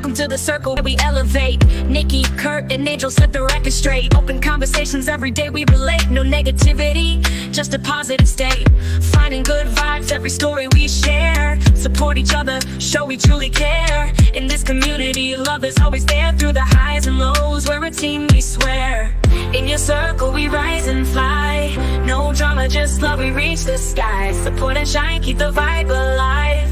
Welcome to the circle where we elevate. Nikki, Kurt, and Angel set the record straight. Open conversations every day we relate. No negativity, just a positive state. Finding good vibes every story we share. Support each other, show we truly care. In this community, love is always there. Through the highs and lows, we're a team, we swear. In your circle we rise and fly. No drama, just love, we reach the sky. Support and shine, keep the vibe alive.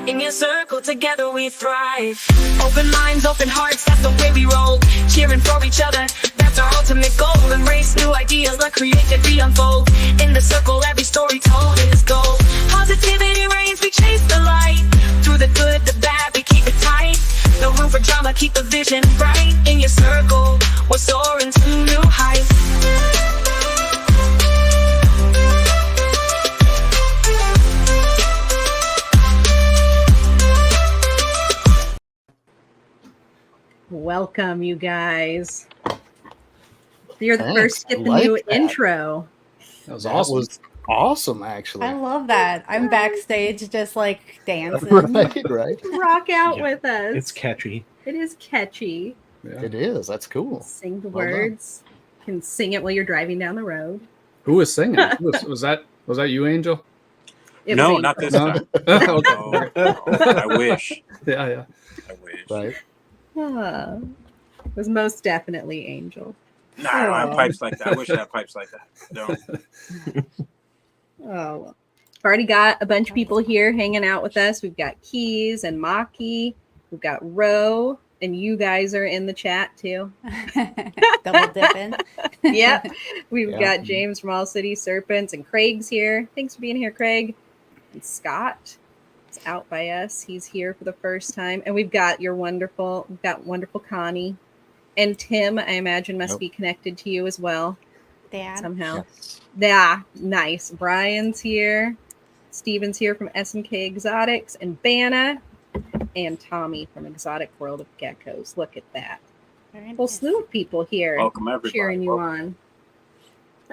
In your circle, together we thrive. Open minds, open hearts, that's the way we roll. Cheering for each other, that's our ultimate goal. Embrace new ideas, let creativity unfold. In the circle, every story told is gold. Positivity reigns, we chase the light. Through the good, the bad, we keep it tight. No room for drama, keep the vision bright. In your circle, we're soaring to new heights. Welcome, you guys. You're the first to get the new intro. That was awesome. That was awesome, actually. I love that. I'm backstage just like dancing. Right. Rock out with us. It's catchy. It is catchy. Yeah. It is. That's cool. Sing the words. You can sing it while you're driving down the road. Who was singing? Was that you, Angel? No, not this time. Okay. I wish. Yeah. I wish. Right. It was most definitely Angel. No, I don't have pipes like that. I wish I had pipes like that. No. Oh, we've already got a bunch of people here hanging out with us. We've got Keys and Maki. We've got Ro, and you guys are in the chat too. Double dipping. Yep. We've got James from All City Serpents, and Craig's here. Thanks for being here, Craig. And Scott is out by us. He's here for the first time. And we've got wonderful Connie. And Tim, I imagine, must be connected to you as well. Dad. Somehow. Yes. Yeah, nice. Brian's here. Steven's here from SMK Exotics, and Banna, and Tommy from Exotic World of Geckos. Look at that. Whole slew of people here. Welcome, everybody. Cheering you on.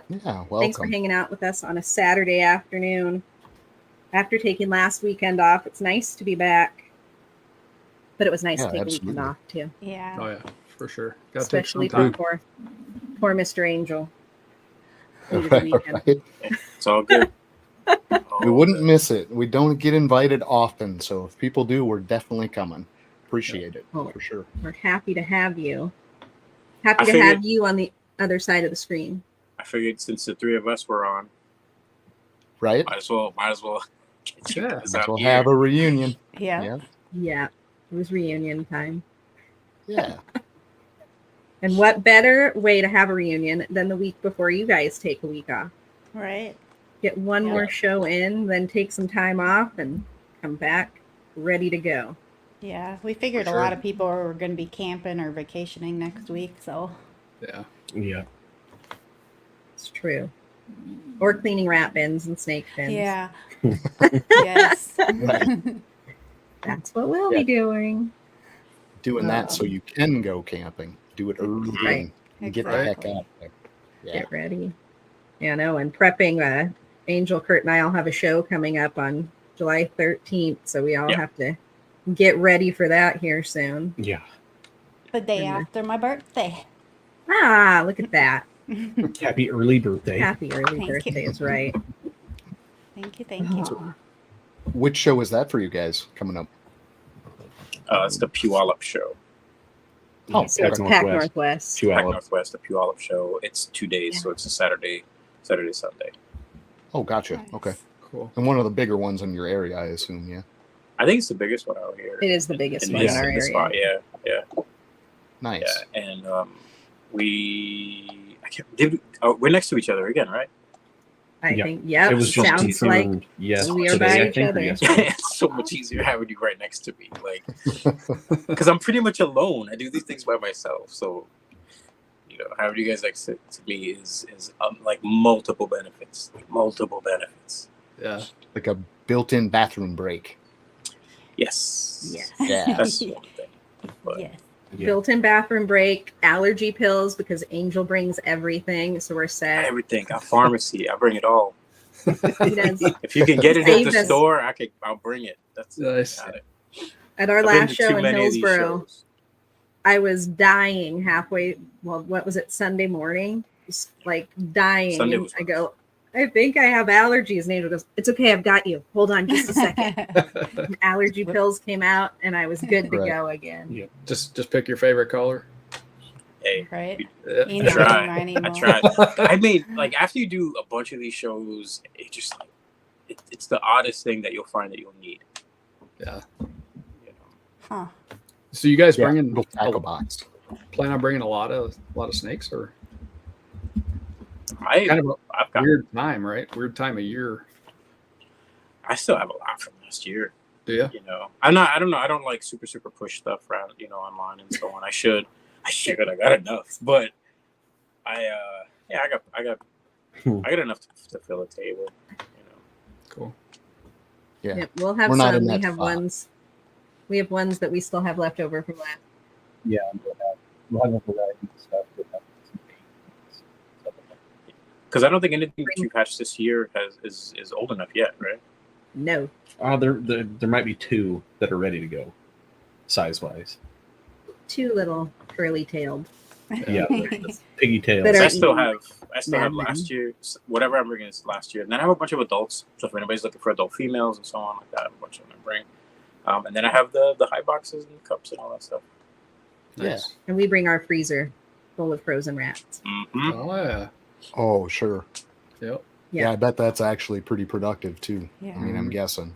Yeah, welcome. Thanks for hanging out with us on a Saturday afternoon. After taking last weekend off, it's nice to be back. But it was nice to take a weekend off, too. Yeah. Oh, yeah, for sure. Gotta Especially take some for poor Mr. Angel. Right. It's all good. We wouldn't miss it. We don't get invited often, so if people do, we're definitely coming. Appreciate it, for sure. We're happy to have you. Happy to have you on the other side of the screen. I figured since the three of us were on, right? Might as well get you guys out we'll here. have a reunion. Yeah. It was reunion time. Yeah. And what better way to have a reunion than the week before you guys take a week off? Right. Get one more show in, then take some time off and come back ready to go. Yeah. We figured a lot of people were going to be camping or vacationing next week, so. Yeah. It's true. Or cleaning rat bins and snake bins. Yeah. Yes. That's what we'll be doing. Doing that so you can go camping. Do it early and get the heck out there. Yeah. Get ready. Yeah, no, and prepping. Angel, Kurt, and I all have a show coming up on July 13th, so we all have to get ready for that here soon. Yeah. The day after my birthday. Ah, look at that. Happy early birthday. Happy early birthday is right. Thank you. Which show is that for you guys coming up? It's the Puyallup show. Oh, so it's Pac Northwest. Pac Northwest, the Puyallup show. It's 2 days, so it's a Saturday, Sunday. Oh, gotcha. Nice. Okay, cool. And one of the bigger ones in your area, I assume, yeah? I think it's the biggest one out here. It is the biggest one in our area. Spot. Yeah. Nice. Yeah, and we're next to each other again, right? I think, it was sounds like we are by each other. It's so much easier having you right next to me, like, because I'm pretty much alone. I do these things by myself, so having you guys next to me is like multiple benefits. Yeah, like a built-in bathroom break. Yes. Yeah. That's one thing. But, Yes. Yeah. Built-in bathroom break, allergy pills because Angel brings everything, so we're set. Everything. A pharmacy. I bring it all. He does. If you can get it at the store, I'll bring it. That's nice. Got it. At our last show in Hillsboro, I was dying halfway. Well, what was it? Sunday morning, just like dying. Sunday And was I go, I think I have allergies. And Angel goes, it's okay. I've got you. Hold on just a second. And allergy pills came out and I was good to Right. go again. Yeah. Just pick your favorite color. Hey, Right? Yeah. Ain't I tried. nothing mine I anymore. tried. I made like after you do a bunch of these shows, it just like it's the oddest thing that you'll find that you'll need. Yeah. You know? Huh. So you guys Yeah, bringing little tackle box. plan on bringing a lot of snakes, or I've kind of got. a weird time, right? Weird time of year. I still have a lot from last year. Do you? You know, I don't know. I don't like super push stuff around, you know, online and so on. I should. I got enough, but I got enough to fill a table. You know. Cool. Yeah. Yep, we'll have We're not some. in We that have spot. ones. We have ones that we still have left over from last. Yeah, we'll have a variety of stuff. Because I don't think anything that you've hatched this year is old enough yet, right? No. There might be 2 that are ready to go, size wise. Too little curly tailed. Yeah, piggy tails. That are I still have Madmen. last year, whatever I'm bringing is last year, and then I have a bunch of adults. So if anybody's looking for adult females and so on like that, I have a bunch of them to bring. And then I have the high boxes and the cups and all that stuff. Nice. And we bring our freezer full of frozen rats. Mm-hmm. Oh yeah. Oh, sure. Yep. Yeah, I bet that's actually pretty productive too. Yeah. I mean, I'm guessing.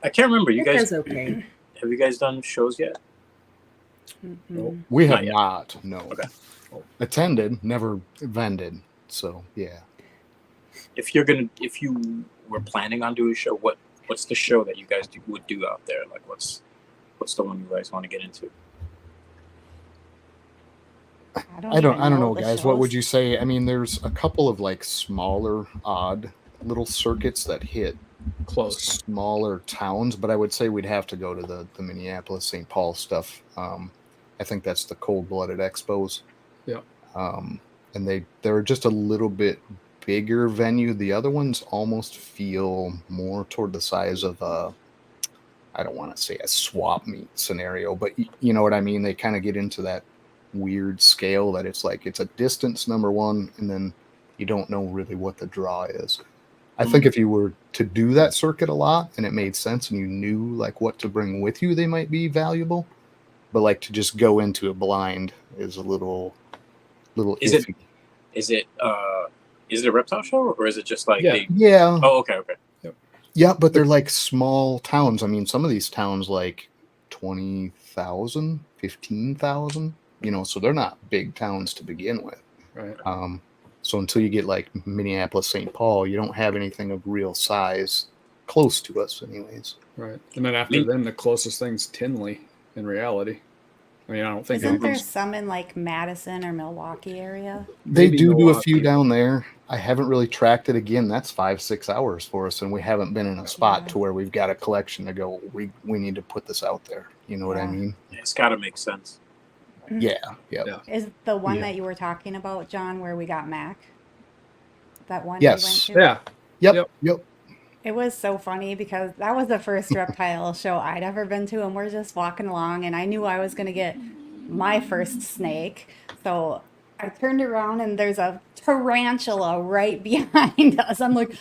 I can't remember. You It guys does okay. have you guys done shows yet? Mhm. We have Not yet. not. No. Okay. Attended, never vended. So yeah. If you were planning on doing a show, what's the show that you guys would do out there? Like what's the one you guys want to get into? I don't even know, the guys. What would shows. you say? I mean, there's a couple of like smaller, odd little circuits that hit Close. smaller towns, but I would say we'd have to go to the Minneapolis, St. Paul stuff. I think that's the Cold-Blooded Expos. Yeah. And they're just a little bit bigger venue. The other ones almost feel more toward the size of I don't want to say a swap meet scenario, but you know what I mean? They kind of get into that weird scale that it's like it's a distance number one, and then you don't know really what the draw is. I think if you were to do that circuit a lot and it made sense and you knew like what to bring with you, they might be valuable. But like to just go into it blind is a little Is iffy. Is it a reptile show or is it just like Yeah. Yeah. Oh, okay. Yeah, but they're like small towns. I mean, some of these towns like 20,000, 15,000, you know, so they're not big towns to begin with. Right. So until you get like Minneapolis, St. Paul, you don't have anything of real size close to us anyways. Right. And then after them, the closest thing's Tinley in reality. I mean, I don't think Isn't there anything's some in like Madison or Milwaukee area? They Maybe do a Milwaukee. few down there. I haven't really tracked it again. That's 5-6 hours for us, and we haven't been in a spot to where we've got a collection to go. We need to put this out there. You know what I Yeah. mean? It's got to make sense. Yeah. Yeah. Is the one Yeah. that you were talking about, John, where we got Mac? That one Yes. we went to? Yeah. Yep. It was so funny because that was the first reptile show I'd ever been to, and we're just walking along, and I knew I was going to get my first snake. So I turned around, and there's a tarantula right behind us. I'm like,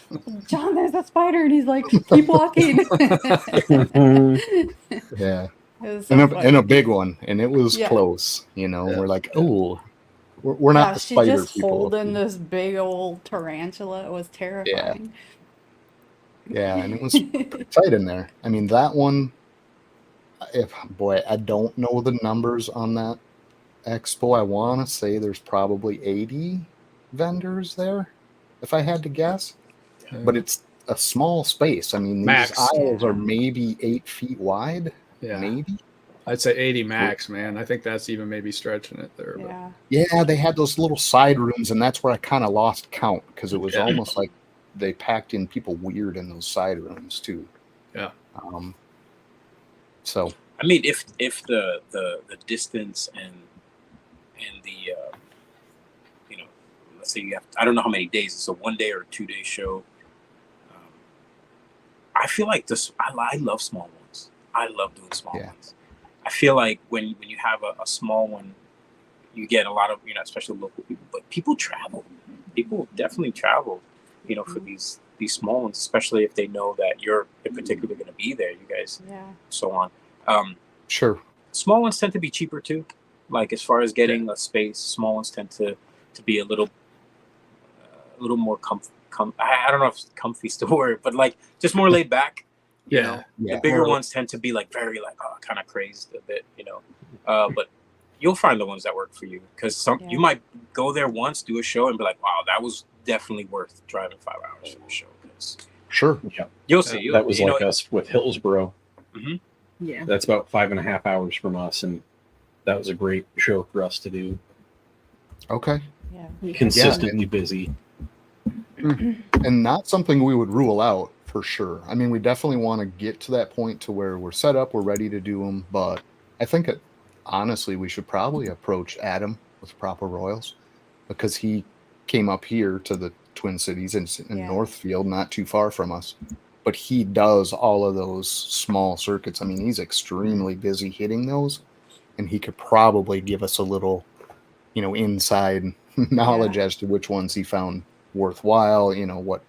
John, there's a spider, and he's like, keep walking. Yeah. It was so And funny. a big one, and it was Yeah. close. You know, Yeah. we're like, oh, we're not Yeah, the she's spider just people. holding this big old tarantula. It was terrifying. Yeah, and it was pretty tight in there. I mean, that one, I don't know the numbers on that expo. I want to say there's probably 80 vendors there, if I had to guess. But it's a small space. I mean, these Max. aisles Yeah. are maybe 8 feet wide, Yeah. maybe. I'd say 80 max, man. I think that's even maybe stretching it there. But Yeah. Yeah, they had those little side rooms, and that's where I kind of lost count because it was Yeah. almost like they packed in people weird in those side rooms too. Yeah. So I mean, if the distance and the you know, let's say you have, I don't know how many days, it's a 1 day or 2 day show. I feel like this. I love small ones. I love doing small Yeah. ones. I feel like when you have a small one, you get a lot of, especially local people, but people travel. People definitely travel, for these small ones, especially if they know that you're in particular going to be there, you guys, so on. Sure. Small ones tend to be cheaper too. Like as far as getting a space, small ones tend to be a little more I don't know if comfy is the word, but like just more laid back. Yeah. The bigger ones tend to be like very like kind of crazed a bit, but you'll find the ones that work for you, because you might go there once, do a show, and be like, wow, that was definitely worth driving 5 hours for the show. Sure. Yeah. You'll see. That was like us with Hillsboro. Mm-hmm. Yeah. That's about 5.5 hours from us, and that was a great show for us to do. Okay. Yeah. Consistently busy. And not something we would rule out for sure. I mean, we definitely want to get to that point to where we're set up, we're ready to do them, but I think honestly, we should probably approach Adam with Proper Royals, because he came up here to the Twin Cities in Northfield, not too far from us. But he does all of those small circuits. I mean, he's extremely busy hitting those, and he could probably give us a little, inside knowledge as to which ones he found worthwhile, what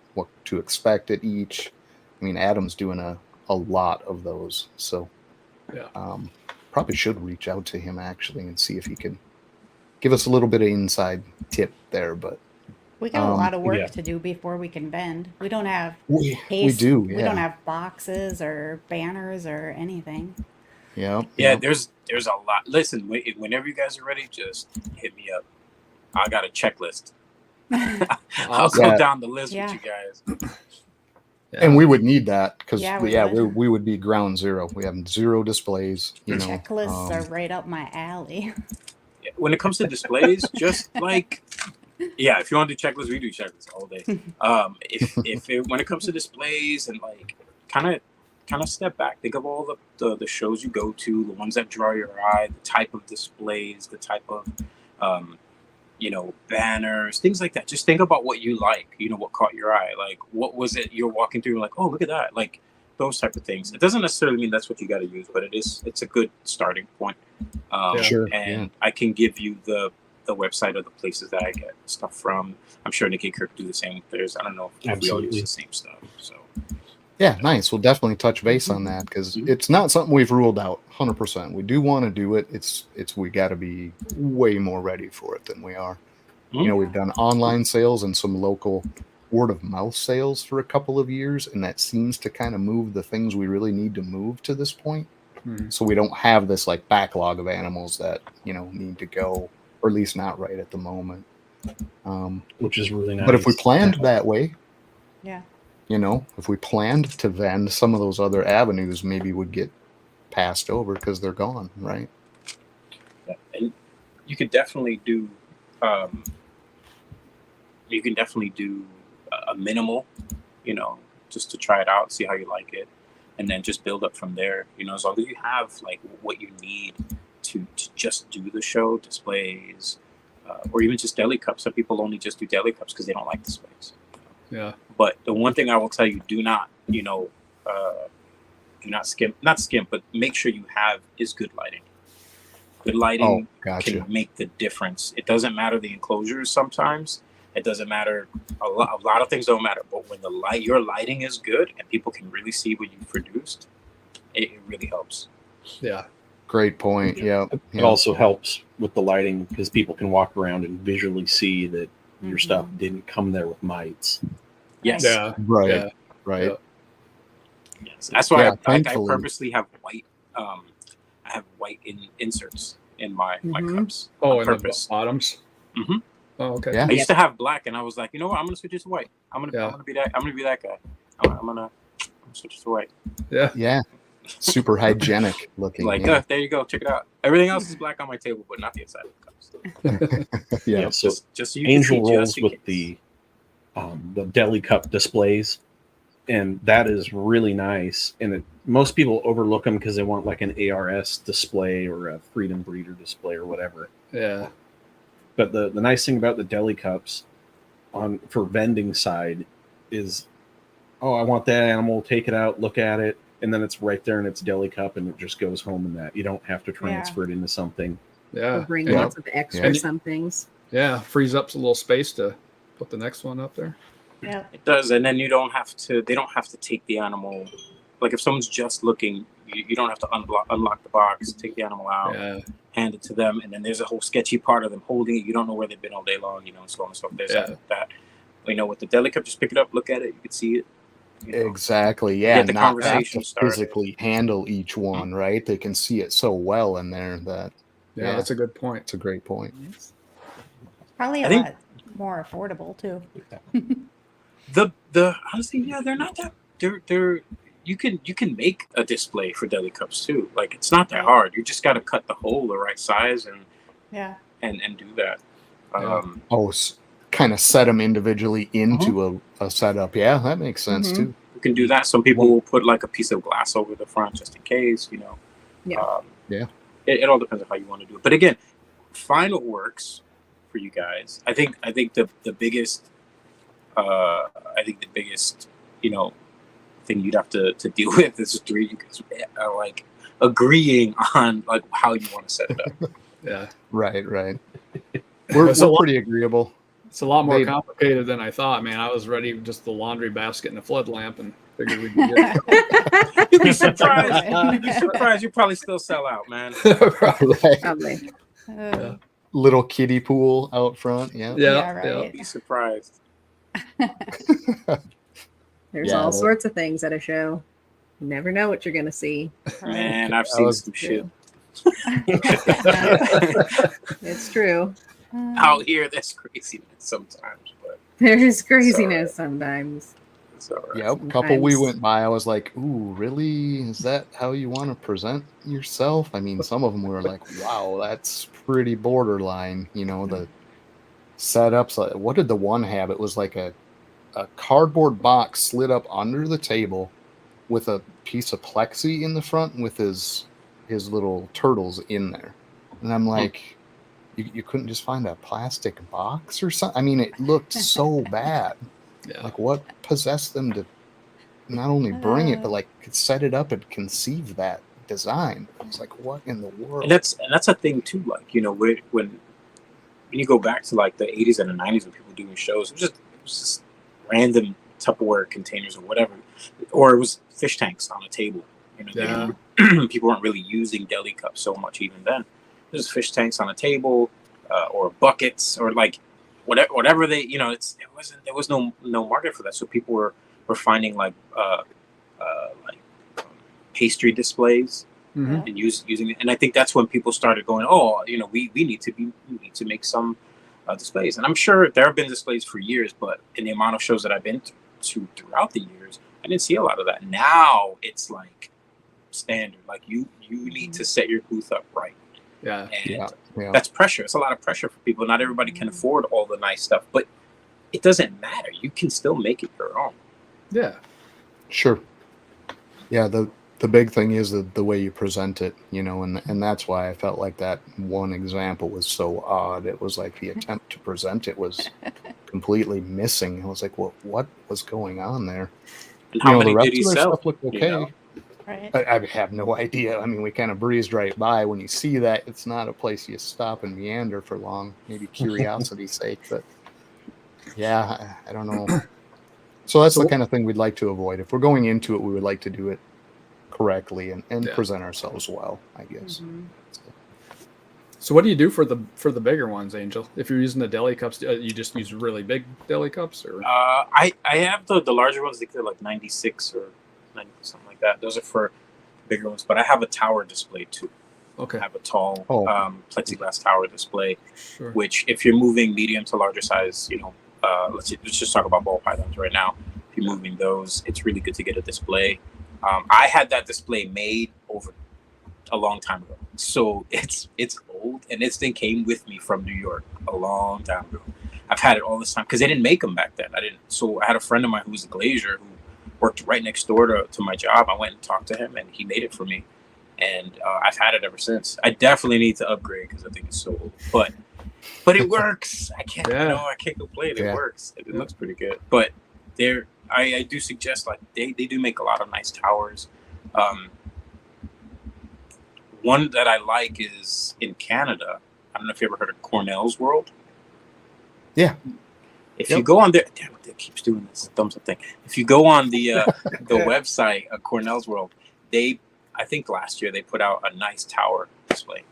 to expect at each. I mean, Adam's doing a lot of those, so probably should reach out to him actually and see if he can give us a little bit of inside tip there. But we got a lot of work to do before we can vend. We don't have we do. We don't have boxes or banners or anything. Yeah. There's a lot. Listen, whenever you guys are ready, just hit me up. I got a checklist. I'll go down the list with you guys. And we would need that, because we would be ground zero. We have 0 displays. Checklists are right up my alley. When it comes to displays, just like if you want to do checklists, we do checklists all day. When it comes to displays and like kind of step back, think of all the shows you go to, the ones that draw your eye, the type of displays, the type of banners, things like that. Just think about what you like, what caught your eye. Like, what was it you're walking through? Like, oh, look at that. Like those type of things. It doesn't necessarily mean that's what you got to use, but it's a good starting point. I can give you the website of the places that I get stuff from. I'm sure Nick and Kirk do the same with theirs. I don't know if we all use the same stuff. So yeah, nice. We'll definitely touch base on that, because it's not something we've ruled out 100%. We do want to do it. It's we got to be way more ready for it than we are. We've done online sales and some local word of mouth sales for a couple of years, and that seems to kind of move the things we really need to move to this point. So we don't have this like backlog of animals that need to go, or at least not right at the moment. Which is really nice. But if we planned that way, yeah. If we planned to vend, some of those other avenues maybe would get passed over because they're gone, right? Yeah. And you could definitely do a minimal, just to try it out, see how you like it, and then just build up from there. As long as you have like what you need to just do the show, displays, or even just deli cups. Some people only just do deli cups because they don't like displays. Yeah. But the one thing I will tell you, do not skimp, but make sure you have is good lighting. Good lighting can make the difference. It doesn't matter the enclosures sometimes. It doesn't matter. A lot of things don't matter. But when your lighting is good and people can really see what you've produced, it really helps. Yeah. Great point. Yeah. It also helps with the lighting because people can walk around and visually see that your stuff didn't come there with mites. Yes. Yeah. Right. Yeah. Right. Yeah. Yes. That's why I thankfully. purposely have white. I have white inserts in my cups. Oh, on and purpose. the bottoms. Mm-hmm. Oh, okay. Yeah. I used to have black, and I was like, you know what? I'm gonna switch it to white. I'm gonna be that guy. I'm gonna switch it to white. Yeah. Yeah. Super hygienic looking. Like, there you go. Check it out. Everything else is black on my table, but not the inside of the cups. Yeah. So just so you Angel can see, rolls just in with case. the deli cup displays, and that is really nice. And most people overlook them because they want like an ARS display or a Freedom Breeder display or whatever. Yeah. But the nice thing about the deli cups for vending side is, I want that animal, take it out, look at it. and then it's right there in its deli cup, and it just goes home in that. You don't have to transfer it into something. Or Yeah. bring Yeah. lots of extra Yeah. somethings. Yeah. Frees up a little space to put the next one up there. Yeah. It does, and then you don't have to. They don't have to take the animal. Like if someone's just looking, you don't have to unlock the box, take the animal out, Yeah. hand it to them, and then there's a whole sketchy part of them holding it. You don't know where they've been all day long, and so on and so forth. There's that. With the deli cup, just pick it up, look at it, you can see it. Exactly. Yeah. Get the Not have conversation to started. physically handle each one, right? They can see it so well in there that Yeah, that's a good point. it's a great point. Probably I a think- lot more affordable too. The honestly, yeah, they're not that. They're you can make a display for deli cups too. Like it's not that hard. You just got to cut the hole the right size and Yeah. do that. Oh, kind of set them individually into a setup. Yeah, that makes sense too. You can do that. Some people will put like a piece of glass over the front just in case. Yeah. It all depends on how you want to do it. But again, find what works for you guys. I think the biggest thing you'd have to deal with is three you guys are like agreeing on like how you want to set it up. Yeah. Right. We're pretty agreeable. It's a lot more They- complicated than I thought, man. I was ready with just the laundry basket and the flood lamp and figured we'd be good. You'd be surprised. You'd be surprised. You probably still sell out, man. Right. Probably. Little kiddie pool out front. Yeah. Yeah, right. You'd be surprised. There's Yeah, all well- sorts of things at a show. You never know what you're going to see. Man, I've seen some shit. It's true. Out here, that's craziness sometimes, but There is craziness sometimes. it's all right. Yeah, a couple we Sometimes. went by, I was like, ooh, really? Is that how you want to present yourself? I mean, some of them were like, wow, that's pretty borderline. The setups. Like, what did the one have? It was like a cardboard box slid up under the table with a piece of plexi in the front with his little turtles in there. And I'm like, you couldn't just find a plastic box or something? I mean, it looked so bad. Yeah. Like, what possessed them to not only bring it, but like set it up and conceive that design? I was like, what in the world? And that's a thing too. Like when you go back to like the 80s and the 90s when people doing shows, it was just random Tupperware containers or whatever, or it was fish tanks on a table. People weren't really using deli cups so much even then. There's fish tanks on a table, or buckets, or like whatever they. There was no market for that, so people were finding like pastry displays Mhm. and using it. And I think that's when people started going, oh, we need to make some displays. And I'm sure there have been displays for years, but in the amount of shows that I've been to throughout the years, I didn't see a lot of that. Now it's like standard. Like you need to set your booth up right. Yeah. And Yeah. that's pressure. It's a lot of pressure for people. Not everybody can afford all the nice stuff, but it doesn't matter. You can still make it your own. Yeah. Sure. Yeah, the big thing is the way you present it, and that's why I felt like that one example was so odd. It was like the attempt to present it was completely missing. I was like, well, what was going on there? And how many the rest did he of their sell? stuff looked okay. Right. I have no idea. I mean, we kind of breezed right by. When you see that, it's not a place you stop and meander for long. Maybe curiosity's sake, but yeah, I don't know. So that's the kind of thing we'd like to avoid. If we're going into it, we would like to do it correctly and Yeah. present ourselves well, I guess. So what do you do for the bigger ones, Angel? If you're using the deli cups, you just use really big deli cups, or I have the larger ones. I think they're like 96 or 90, something like that. Those are for bigger ones. But I have a tower display too. okay, I have a tall plexiglass tower display, sure. which if you're moving medium to larger size, let's just talk about ball pythons right now. If you're moving those, it's really good to get a display. I had that display made over a long time ago, so it's old, and this thing came with me from New York a long time ago. I've had it all this time because they didn't make them back then. So I had a friend of mine who was a glazier who worked right next door to my job. I went and talked to him, and he made it for me, and I've had it ever since. I definitely need to upgrade because I think it's so old, but it works. I can't complain. It works. It looks pretty good. But I do suggest, like, they do make a lot of nice towers. One that I like is in Canada. I don't know if you ever heard of Cornell's World. Yeah. If you go on there, damn it, it keeps doing this thumbs up thing. If you go on the website of Cornell's World, I think last year they put out a nice tower display.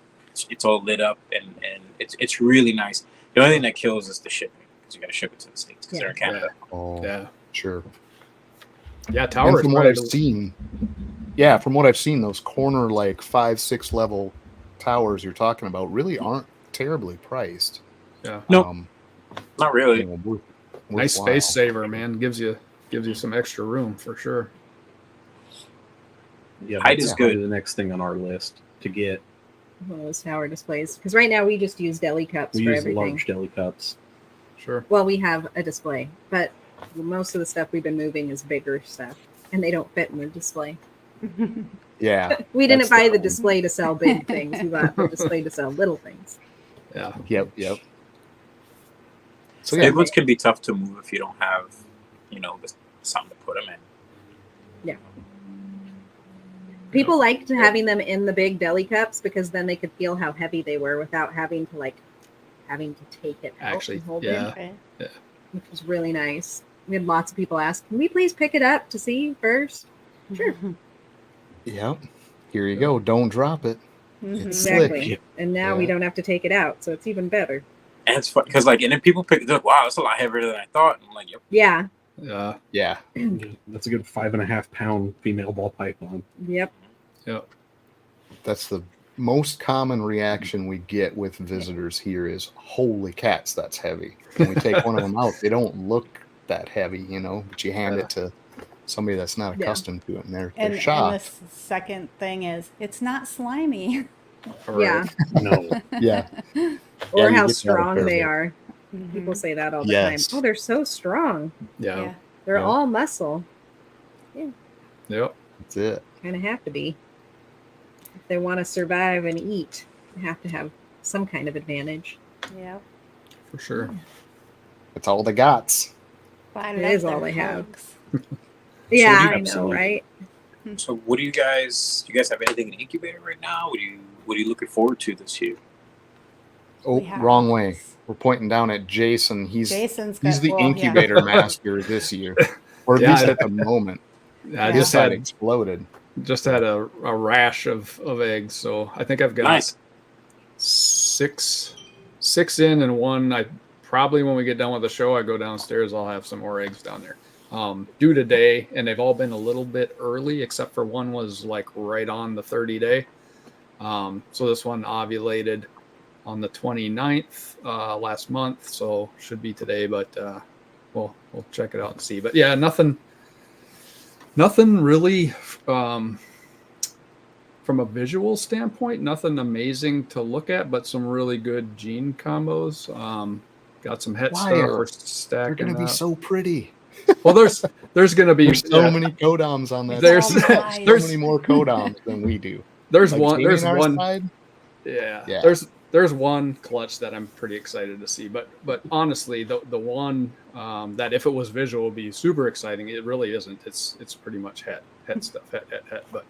It's all lit up and it's really nice. The only thing that kills is the shipping because you got to ship it to the States because they're in Canada. Oh, Yeah. sure. Yeah, And tower. from what I've seen, those corner like 5-6 level towers you're talking about really aren't terribly priced. Yeah. No, not really. Nice space saver, man. Gives you some extra room for sure. Yeah, Height that's is good. The next thing on our list to get. One of those tower displays. Because right now we just use deli cups We for use the everything. large deli cups. Sure. Well, we have a display, but most of the stuff we've been moving is bigger stuff, and they don't fit in the display. Yeah. We didn't That's buy the the problem. display to sell big things. We bought the display to sell little things. Yeah. Yep. So Big ones can be tough to move if you don't have, something to put them in. People liked having them in the big deli cups because then they could feel how heavy they were without having to take it out Actually, and hold yeah. it, which was really nice. We had lots of people ask, "Can we please pick it up to see first?" Sure. Yep. Here you go. Don't drop it. It's Exactly. slick. And now we Yeah. don't have to take it out, so it's even better. And it's fun because and then people pick it up. Wow, that's a lot heavier than I thought. And I'm like, yep. Yeah. Yeah. That's a good 5.5 pound female ball python. Yep. That's the most common reaction we get with visitors here is, holy cats, that's heavy. When we take one of them out, they don't look that heavy, but you hand it to somebody that's not accustomed to it, and they're And the shocked. second thing is, it's not slimy. Yeah. No. Yeah. Or you how get that a strong fair they bit. are. People say that all the Yes. time. Oh, they're so strong. Yeah. They're Yeah. all muscle. Yep. That's it. Kind of have to be. If they want to survive and eat, they have to have some kind of advantage. Yeah. For sure. That's all they got. Find It out is they're all they have. hugs. Yeah, do you I know, absolutely- right? So what do you guys have anything in incubator right now? What are you looking forward to this year? Oh, We have- wrong way. We're pointing down at Jason. He's Jason's the got- well, yeah. incubator master this year, or at Yeah, least at the moment. I His just side had exploded. a rash of eggs, so I think I've got Nice. six in and one. I probably, when we get done with the show, I go downstairs, I'll have some more eggs down there. Due today, and they've all been a little bit early, except for one was like right on the 30-day. So this one ovulated on the 29th last month, so should be today, but we'll check it out and see. But yeah, nothing really from a visual standpoint, nothing amazing to look at, but some really good gene combos. Got some het stuff. We're They're stacking going to be up. so pretty. Well, there's going to be There's so many codoms on that. There's- side. there's- so many more codoms than we do. there's Like, one there's seeing our one side, yeah. Yeah. There's one clutch that I'm pretty excited to see, but honestly, the one that if it was visual would be super exciting. It really isn't. It's pretty much het stuff, het. But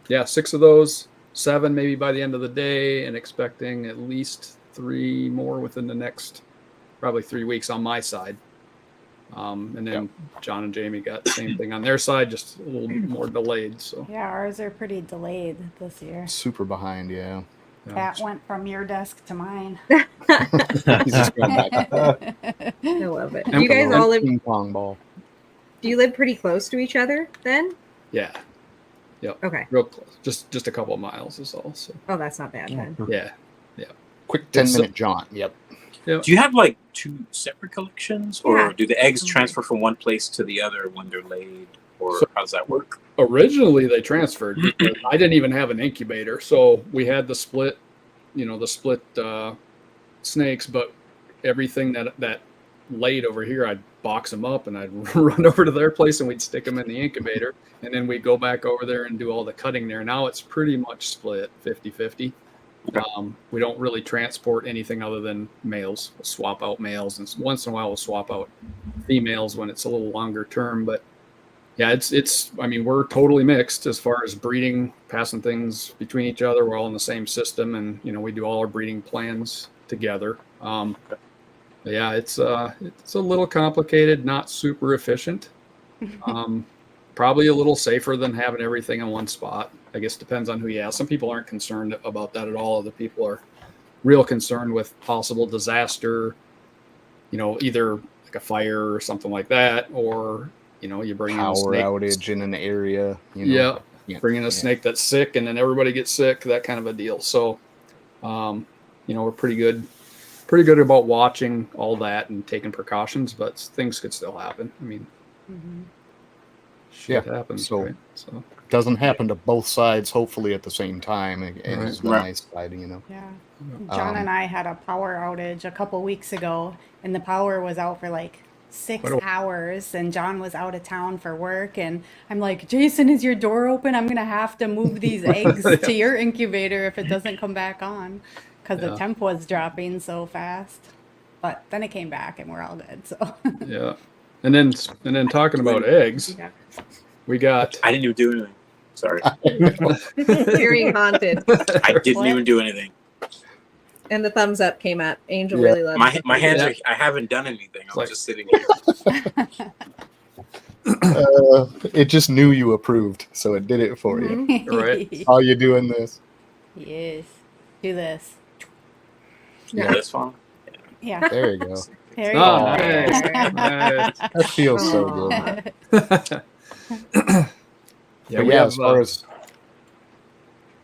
yeah, 6 of those, 7 maybe by the end of the day, and expecting at least 3 more within the next probably 3 weeks on my side. And then John and Jamie got the same thing on their side, just a little more delayed. So Yeah, ours are pretty delayed this year. super behind, yeah. That went from your desk to mine. He's just going back. I love it. And You guys all live. ping pong ball. Do you live pretty close to each other then? yeah, Okay. real close, just a couple of miles is all. So Oh, that's not bad then. yeah. Quick It's 10-minute jaunt. Yep. Do you have like 2 separate collections, or Yeah. do the eggs transfer from one place to the other when they're laid, or how does that work? Originally they transferred because I didn't even have an incubator, so we had the split snakes, but everything that laid over here, I'd box them up and I'd run over to their place and we'd stick them in the incubator, and then we'd go back over there and do all the cutting there. Now it's pretty much split 50-50. We don't really transport anything other than males. We'll swap out males, and once in a while we'll swap out females when it's a little longer term, but Yeah, it's. I mean, we're totally mixed as far as breeding, passing things between each other. We're all in the same system, and we do all our breeding plans together. Yeah, it's a little complicated, not super efficient. Probably a little safer than having everything in one spot. I guess depends on who you ask. Some people aren't concerned about that at all. Other people are real concerned with possible disaster. Either like a fire or something like that, or you bring in a Power snake. outage in an area. Yeah, bring in a snake that's sick, and then everybody gets sick. That kind of a deal. So, we're pretty good about watching all that and taking precautions, but things could still happen. I mean, shit happens. So, right? So doesn't happen to both sides, hopefully at the same time. And is the Right. nice side, Yeah. John and Um, I had a power outage a couple weeks ago, and the power was out for like 6 hours, and John was out of town for work, and I'm like, Jason, is your door open? I'm gonna have to move these eggs to your incubator if it doesn't come back on, because the temp was dropping so fast. But then it came back, and we're all good. So yeah, and then talking about eggs, we got. I didn't even do anything. Sorry. Fearing haunted. I didn't even do anything. And the thumbs up came up. Angel really loved it. My hands are. I haven't done anything. I was just sitting here. it just knew you approved, so it did it for you. Right. How you doing this? Yes. Do this. Yeah, that's fine. Yeah. There you go. There you Oh, go. nice. That feels so good. Aw. Yeah, we as have, far as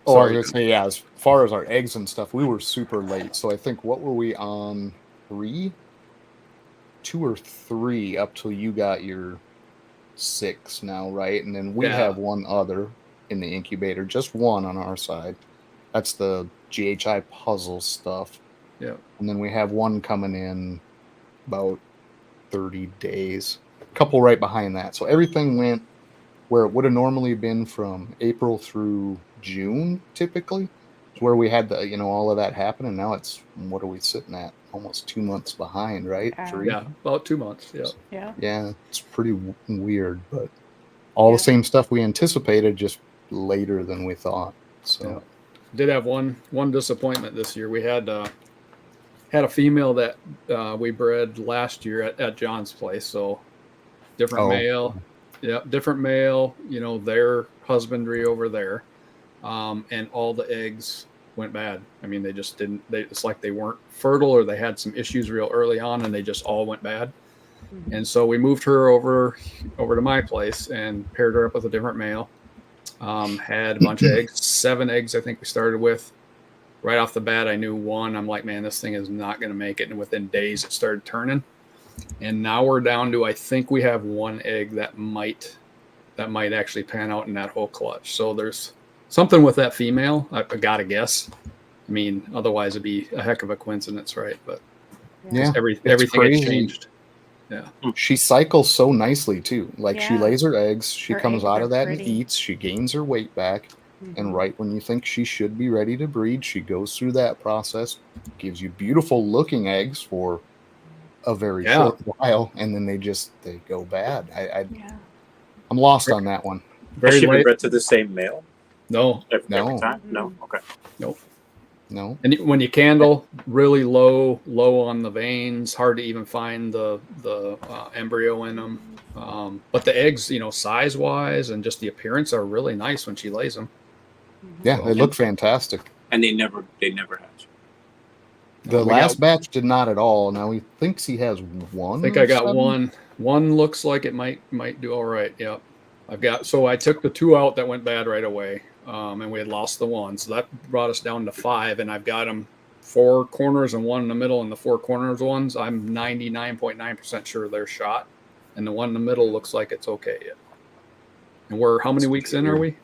I was sorry. gonna say, as far as our eggs and stuff, we were super late. So I think what were we on 2 or 3 up till you got your 6 now, right? And then we have one other in the incubator, just one on our side. That's the GHI puzzle stuff. Yeah. And then we have one coming in about 30 days. A couple right behind that. So everything went where it would have normally been from April through June, typically. It's where we had the, all of that happen. And now it's, what are we sitting at? Almost 2 months behind, right? Yeah. 3? Yeah, about 2 months. Yeah. Yeah. Yeah, it's pretty weird, but all the same stuff we anticipated, just later than we thought. So Did have one disappointment this year. We had a female that we bred last year at John's place. So different male. Yeah, different male, their husbandry over there. And all the eggs went bad. I mean, they just didn't, it's like they weren't fertile, or they had some issues real early on, and they just all went bad. And so we moved her over to my place and paired her up with a different male. Had a bunch of eggs, 7 eggs, I think we started with. Right off the bat, I knew one. I'm like, man, this thing is not going to make it. And within days, it started turning. And now we're down to, I think we have 1 egg that might actually pan out in that whole clutch. So there's something with that female. I gotta guess. I mean, otherwise it'd be a heck of a coincidence, right? But yeah, everything had crazy. changed. Yeah. She cycles so nicely too. Like she Yeah. lays her eggs, she Her comes eggs out are of that and pretty. eats, she gains her weight back. And right when you think she should be ready to breed, she goes through that process, gives you beautiful looking eggs for a very short while, and then they go bad. I'm lost on that one. Has Very she been late. bred to the same male? No. Every No. time? No. Okay. Nope. No. And when you candle, really low on the veins, hard to even find the embryo in them. But the eggs, size wise and just the appearance are really nice when she lays them. Yeah, they look fantastic. And they never hatch. The We last got- batch did not at all. Now he thinks he has one. I think or I got 7? one. One looks like it might do all right. Yep. So I took the 2 out that went bad right away. And we had lost the 1. So that brought us down to 5. And I've got them 4 corners and 1 in the middle, and the 4 corners ones, I'm 99.9% sure they're shot. And the one in the middle looks like it's okay yet. And how many weeks in are we?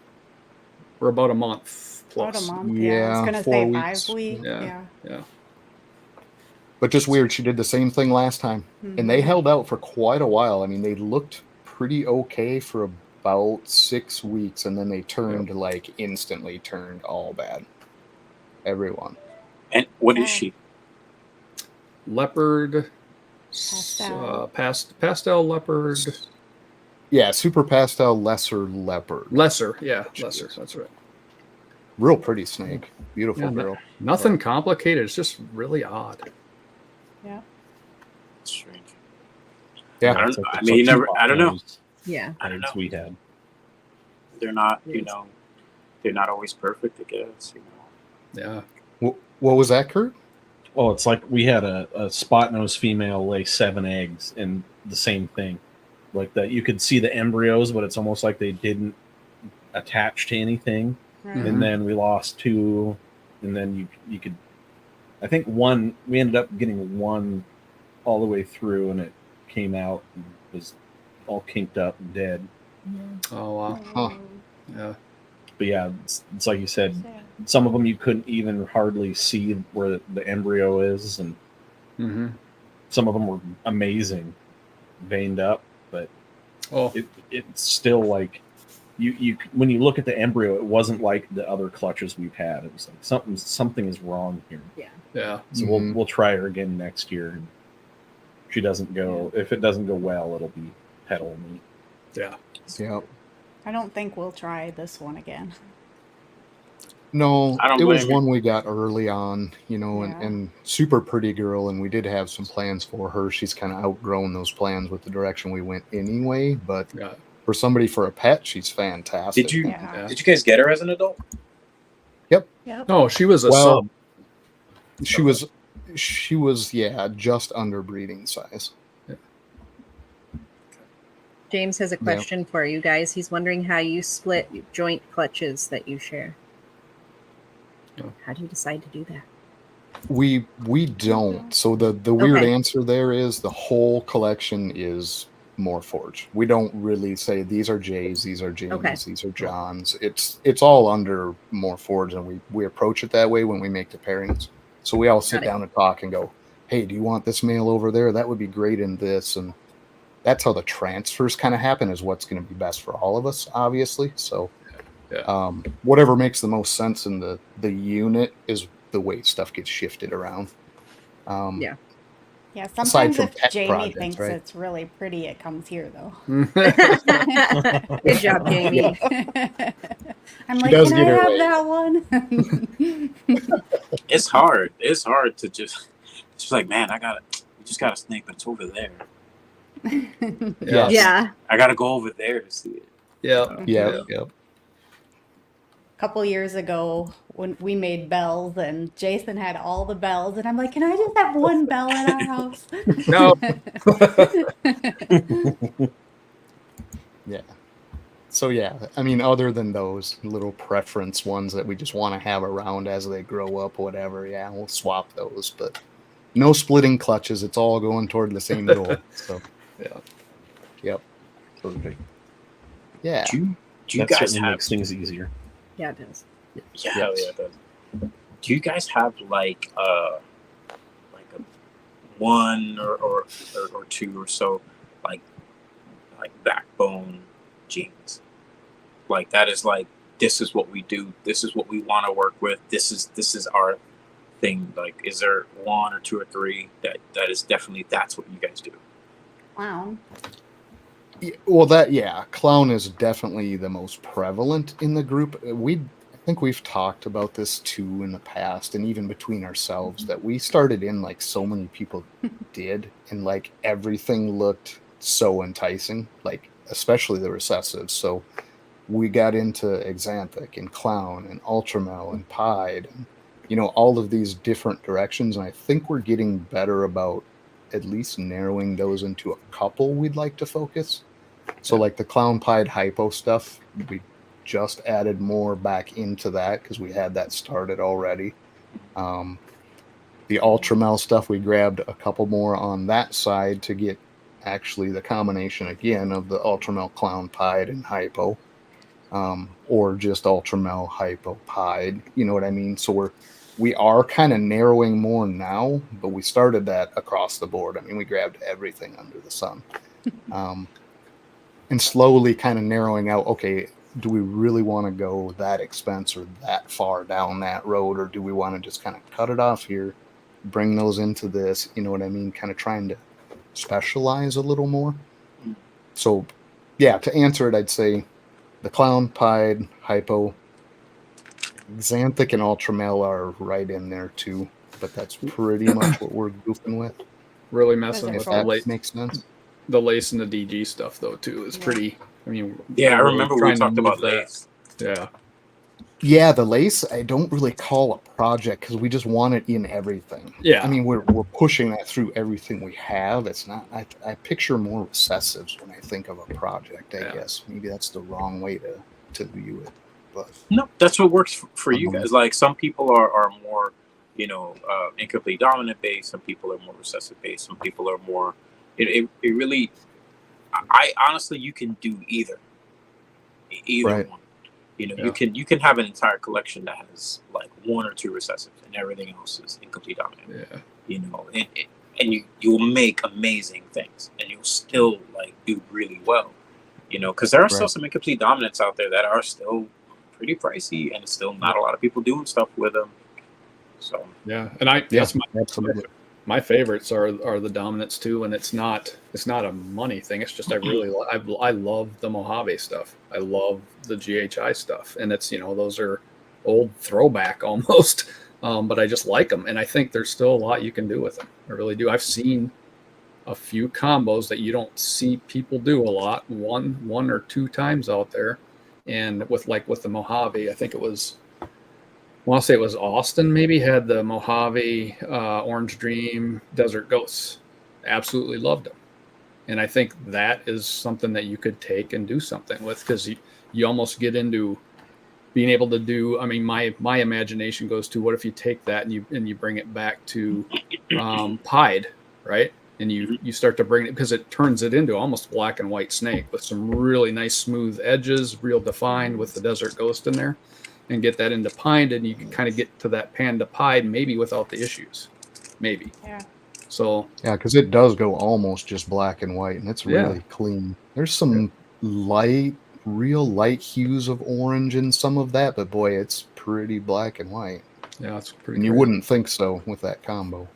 We're about a month plus. About a month. Yeah. I Yeah, was gonna 4 say weeks. 5 weeks. Yeah. But just weird. She did the same thing last time. And they held out for quite a while. I mean, they looked pretty okay for about 6 weeks, and then they turned instantly turned all bad. Everyone. And what is she? Leopard. Pastel. Pastel leopard. Yeah, super pastel, lesser leopard. Lesser, yeah, lesser. That's right. Real pretty snake. Beautiful Yeah, girl. Nothing complicated. It's just really odd. Yeah. Strange. Yeah. I don't. It's like I the mean, you never. two I don't know. bottles Yeah. I don't eggs know. we had. They're not. Yes. You know, they're not always perfect. I guess. You know. Yeah. What was that, Kurt? Oh, it's like we had a spot nose female lay 7 eggs, and the same thing, like that. You could see the embryos, but it's almost like they didn't attach to anything. Right. Mhm. And then we lost 2, and then you could. I think one. We ended up getting one all the way through, and it came out and was all kinked up and dead. Oh wow. Huh. Yeah. But yeah, it's like you said. Sad. Some of them you couldn't even hardly see where the embryo is, and Mm-hmm. some of them were amazing, veined up, but Oh. it's still like you when you look at the embryo, it wasn't like the other clutches we've had. It was like something is wrong here. Yeah. So Mhm. we'll try her again next year. And if it doesn't go well, it'll be pet only. Yeah. Yeah. I don't think we'll try this one again. No, I don't it was blame you. one we got early on, you know, Yeah. and super pretty girl, and we did have some plans for her. She's kind of outgrown those plans with the direction we went anyway, but Yeah. for somebody for a pet, she's fantastic. Did you? Yeah. Yeah. Did you guys get her as an adult? Yep. No, she was a Well, sub. She was, yeah, just under breeding size. James has a question for you guys. He's wondering how you split joint clutches that you share. Oh. How do you decide to do that? We don't. So the weird Okay. answer there is the whole collection is Morph Forge. We don't really say these are J's, these are James, Okay. these are Johns. It's all under Morph Forge, and we approach it that way when we make the pairings. So we all sit Got it. down and talk and go, hey, do you want this male over there? That would be great in this. And that's how the transfers kind of happen, is what's going to be best for all of us, obviously. So Yeah. whatever makes the most sense in the unit is the way stuff gets shifted around. Yeah. Yeah, Aside sometimes from if pet Jamie projects, thinks right? it's really pretty, it comes here though. Good job, Jamie. I'm She like, does can get I her have way. that one? It's hard. It's hard to just like, man, you just got a snake, but it's over there. Yeah. Yeah. I gotta go over there to see it. Yeah. Yeah. A couple years ago when we made bells and Jason had all the bells and I'm like, can I just have one bell in our house? No. Yeah. So yeah, I mean, other than those little preference ones that we just want to have around as they grow up, whatever, yeah, we'll swap those. But no splitting clutches. It's all going toward the same goal. So Yeah. yep. Perfect. Yeah. Do you That guys certainly have? makes things easier. Yeah, it does. Yeah, hell yeah, it does. Do you guys have like a one or two or so like backbone genes? Like that is like, this is what we do. This is what we want to work with. This is our thing. Like, is there one or two or three that is definitely, that's what you guys do? Wow. Well, clown is definitely the most prevalent in the group. I think we've talked about this too in the past, and even between ourselves, that we started in like so many people did, and like everything looked so enticing, like especially the recessives. So we got into Exanthic and Clown and Ultramel and Pied, and all of these different directions. And I think we're getting better about at least narrowing those into a couple we'd like to focus. So like the Clown Pied Hypo stuff, we just added more back into that because we had that started already. The Ultramel stuff, we grabbed a couple more on that side to get actually the combination again of the Ultramel, Clown Pied, and Hypo. Or just Ultramel, Hypo, Pied. You know what I mean? So we are kind of narrowing more now, but we started that across the board. I mean, we grabbed everything under the sun. And slowly kind of narrowing out, okay, do we really want to go that expense or that far down that road, or do we want to just kind of cut it off here, bring those into this, you know what I mean? Kind of trying to specialize a little more. So, yeah, to answer it, I'd say the Clown, Pied, Hypo, Xanthic, and Ultramel are right in there too. But that's pretty much what we're goofing with. Really messing Those are If with cool. that makes sense. the lace and the DG stuff though too is Yeah. pretty. I mean, Yeah, I we're really remember we trying to talked move about that. lace. Yeah, Yeah, the lace I don't really call a project because we just want it in everything. Yeah. I mean we're pushing that through everything we have. It's not. I picture more recessives when I think of a project. I Yeah. guess maybe that's the wrong way to view it. But No, that's what works for you guys. Like some people are more, incomplete dominant based. Some people are more recessive based. Some people are more. It really. I honestly, you can do either Right. one. You Yeah. you can have an entire collection that has like one or two recessives and everything else is incomplete dominant. yeah, And you'll make amazing things and you'll still like do really well. Because there are still Right. some incomplete dominants out there that are still pretty pricey and still not a lot of people doing stuff with them. So yeah. And Yeah, that's absolutely. my favorites are the dominants too, and it's not a money thing. It's just I love the Mojave stuff. I love the GHI stuff, and it's those are old throwback almost, but I just like them, and I think there's still a lot you can do with them. I really do. I've seen a few combos that you don't see people do a lot, one or two times out there, and with the Mojave, I think it was. I want to say it was Austin, maybe had the Mojave Orange Dream Desert Ghosts. Absolutely loved them. And I think that is something that you could take and do something with because you almost get into being able to do. I mean, my imagination goes to what if you take that and you bring it back to Pied, right? And you start to bring it because it turns it into almost a black and white snake with some really nice smooth edges, real defined with the Desert Ghost in there. And get that into Pied, and you can kind of get to that Panda Pied maybe without the issues, maybe. Yeah. So Yeah, because it does go almost just black and white, and it's Yeah. really clean. There's some real light hues of orange in some of that, but boy, it's pretty black and white. yeah, it's pretty. And you crazy. wouldn't think so with that combo,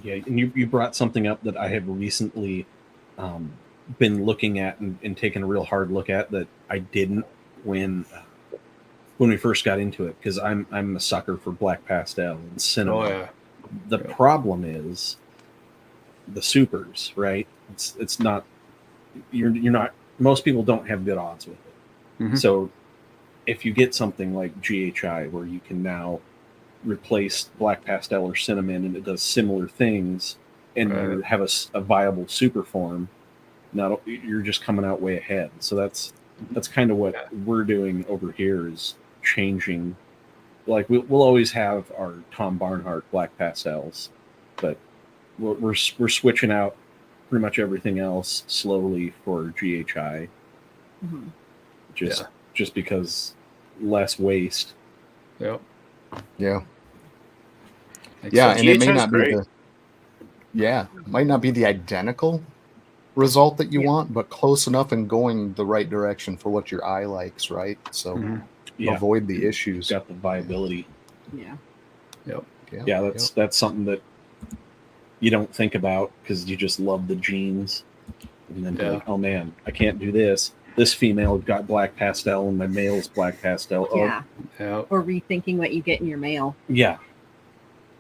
Yeah, and you brought something up that I have recently been looking at and taking a real hard look at that I didn't when we first got into it, because I'm a sucker for black pastel and cinema. Oh yeah. The problem is the supers, right? It's not you're not. Most people don't have good odds with it. Mhm. So if you get something like GHI, where you can now replace black pastel or cinnamon, and it does similar things, and you Right. have a viable super form, now you're just coming out way ahead. So that's kind of what we're doing over here is changing. Like we'll always have our Tom Barnhart black pastels, but we're switching out pretty much everything else slowly for GHI, Mhm. just because less waste. Yep. Yeah. Makes Yeah, sense. and it may GHI 's not be great. might not be the identical result that you Yeah. want, but close enough and going the right direction for what your eye likes, right? So Mhm. Yeah, avoid the issues. got the viability. Yeah. Yeah, that's something that you don't think about because you just love the genes, and then you're Yeah. like, oh man, I can't do this. This female got black pastel, and my male's black pastel. Yeah. Yeah. Or rethinking what you get in your mail. Yeah,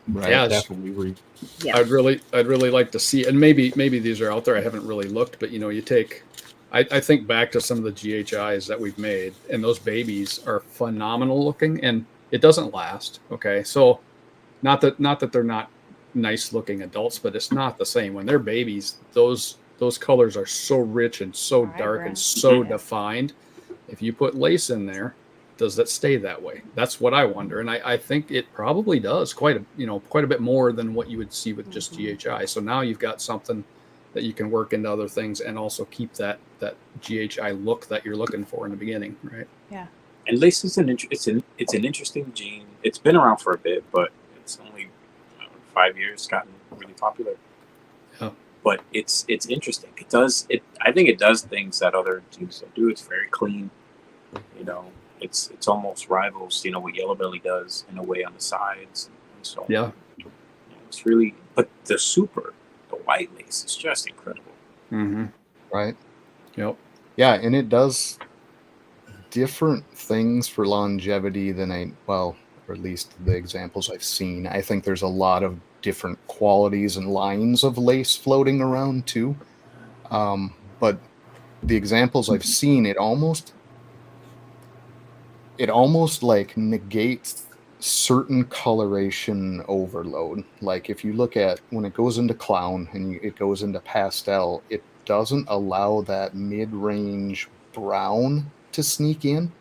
Right. Yeah, definitely. Yeah. I'd really like to see, and maybe these are out there. I haven't really looked, but you take. I think back to some of the GHIs that we've made, and those babies are phenomenal looking, and it doesn't last. Okay, so not that they're not nice looking adults, but it's not the same when they're babies. Those colors are so rich and so dark and Vibrant. so Yeah. defined. If you put lace in there, does that stay that way? That's what I wonder, and I think it probably does quite a bit more than what you would see with just GHI. So now you've got something that you can work into other things and also keep that GHI look that you're looking for in the beginning, right? And lace is it's an interesting gene. It's been around for a bit, but it's only 5 years gotten really popular. Yeah. But it's interesting. I think it does things that other genes don't do. It's very clean. It's almost rivals what Yellow Belly does in a way on the sides and so on. Yeah. It's really, but the white lace is just incredible. Mm-hmm. Right. Yep. Yeah, and it does different things for longevity than or at least the examples I've seen. I think there's a lot of different qualities and lines of lace floating around too. But the examples I've seen, it almost like negates certain coloration overload. Like if you look at when it goes into clown and it goes into pastel, it doesn't allow that mid-range brown to sneak in.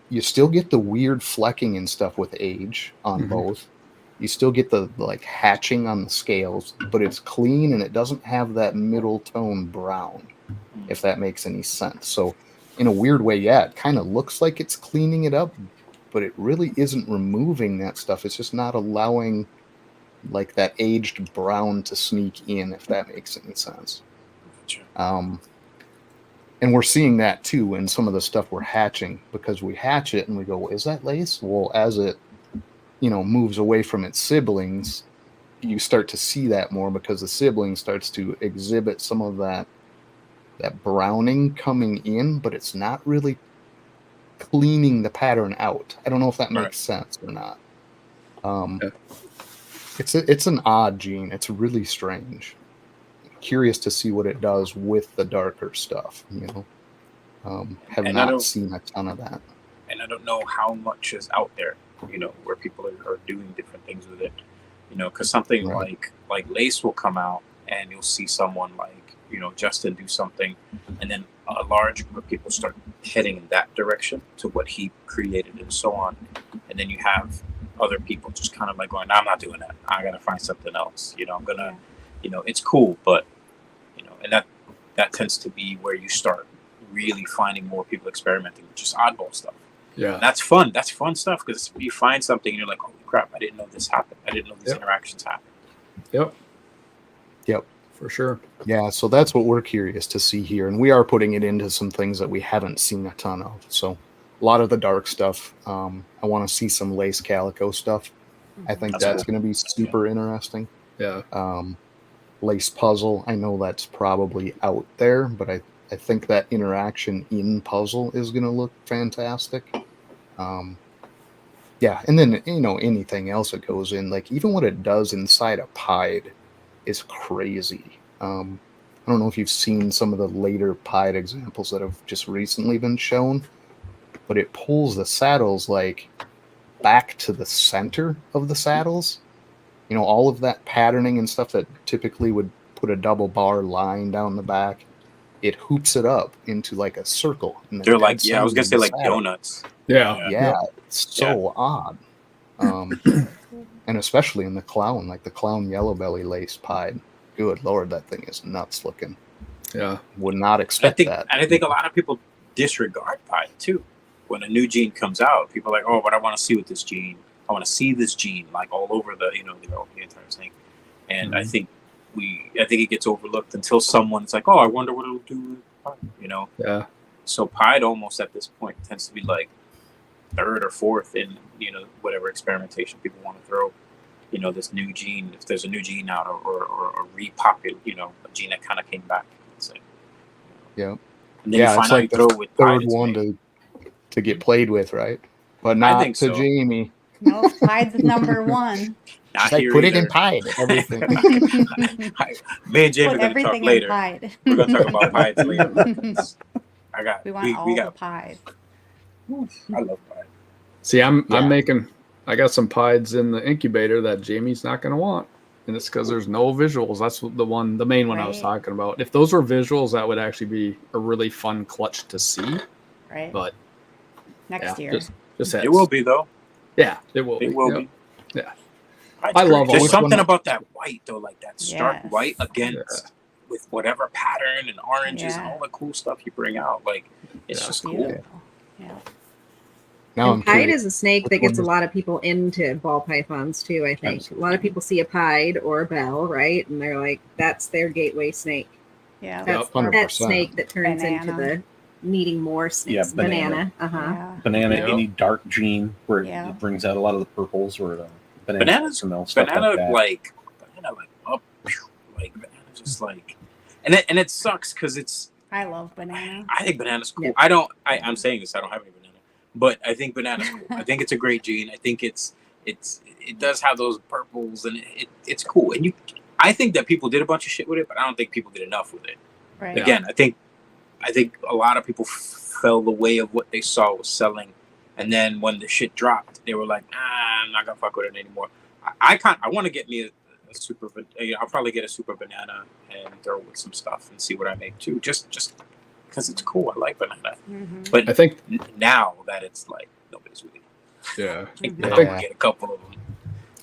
You still get the weird flecking and stuff with age on both. You still get the like hatching on the scales, but it's clean and it doesn't have that middle tone brown, if that makes any sense. So in a weird way, yeah, it kind of looks like it's cleaning it up, but it really isn't removing that stuff. It's just not allowing like that aged brown to sneak in, if that makes any sense. And we're seeing that too in some of the stuff we're hatching, because we hatch it and we go, is that lace? Well, as it, moves away from its siblings, you start to see that more because the sibling starts to exhibit some of that browning coming in, but it's not really cleaning the pattern out. I don't know if that makes sense or not. It's an odd gene. It's really strange. Curious to see what it does with the darker stuff. Have not seen a ton of that. And I don't know how much is out there, where people are doing different things with it. Because something like lace will come out, and you'll see someone like Justin do something, and then a large group of people start heading in that direction to what he created and so on. And then you have other people just kind of like going, I'm not doing that. I gotta find something else. I'm gonna, it's cool, but and that tends to be where you start really finding more people experimenting with just oddball stuff. Yeah, and that's fun. That's fun stuff, because you find something and you're like, holy crap, I didn't know this happened. I didn't know these interactions happened. Yep. For sure. Yeah, so that's what we're curious to see here, and we are putting it into some things that we haven't seen a ton of. So a lot of the dark stuff. I want to see some lace calico stuff. I think that's going to be super interesting. Yeah. Lace puzzle, I know that's probably out there, but I think that interaction in puzzle is going to look fantastic. Yeah, and then anything else that goes in, like even what it does inside a pied is crazy. I don't know if you've seen some of the later pied examples that have just recently been shown, but it pulls the saddles like back to the center of the saddles. All of that patterning and stuff that typically would put a double bar line down the back, it hoops it up into like a circle. They're like, I was gonna say like donuts. Yeah, it's so odd. And especially in the clown, like the clown yellow belly lace pied. Good Lord, that thing is nuts looking. Yeah. Would not expect that. And I think a lot of people disregard pied too. When a new gene comes out, people are like, oh, but I want to see what this gene. I want to see this gene like all over the the entire thing. And I think it gets overlooked until someone's like, oh, I wonder what it'll do with pied, Yeah. So pied almost at this point tends to be like third or fourth in whatever experimentation people want to throw. This new gene, if there's a new gene out or repopulate, a gene that kind of came back. Yeah. And then you find it's out like you the throw it with third pied, one to get played with, right? But not to so. Jamie. No, Pied's number one. Not Like, here put either. it in pied, everything. Me and Jamie Put are going to talk everything in later. Pied. We're going to talk about pieds later. We want all the Pied. I love pied. See, I'm I got some pieds in the incubator that Jamie's not going to want, and it's because there's no visuals. That's the main one I was talking about. If those were visuals, that would actually be a really fun clutch to see. Right. But next year. Just It will be though. Yeah, it will. It will be. Yeah. I love. There's which something one- about that white though, like that stark Yes. white against with whatever pattern and oranges and all the cool stuff you bring out. Like it's just cool. Beautiful. Yeah. Now And pied is a snake that gets a lot of people into ball pythons too, I think. A lot of people see a pied or a bell, right? And they're like, that's their gateway snake. Yeah. That's 100%. that snake that turns into Banana. the needing more snakes. Yeah, banana. Yeah. Banana, Yeah. any dark gene where Yeah. it brings out a lot of the purples or the Bananas, stuff banana like that. like up, like banana just like, and it sucks because it's I love banana. I think banana's cool. Yeah. I'm saying this. I don't have any banana, but I think banana's cool. I think it's a great gene. I think it does have those purples, and it's cool. And I think that people did a bunch of shit with it, but I don't think people did enough with it. Right. Again, I think a lot of people fell the way of what they saw was selling, and then when the shit dropped, they were like, I'm not gonna fuck with it anymore. I want to get me a super. I'll probably get a super banana and throw with some stuff and see what I make too. Just because it's cool. I like banana, but I think now that it's like nobody's really. yeah. Now I get a couple of them.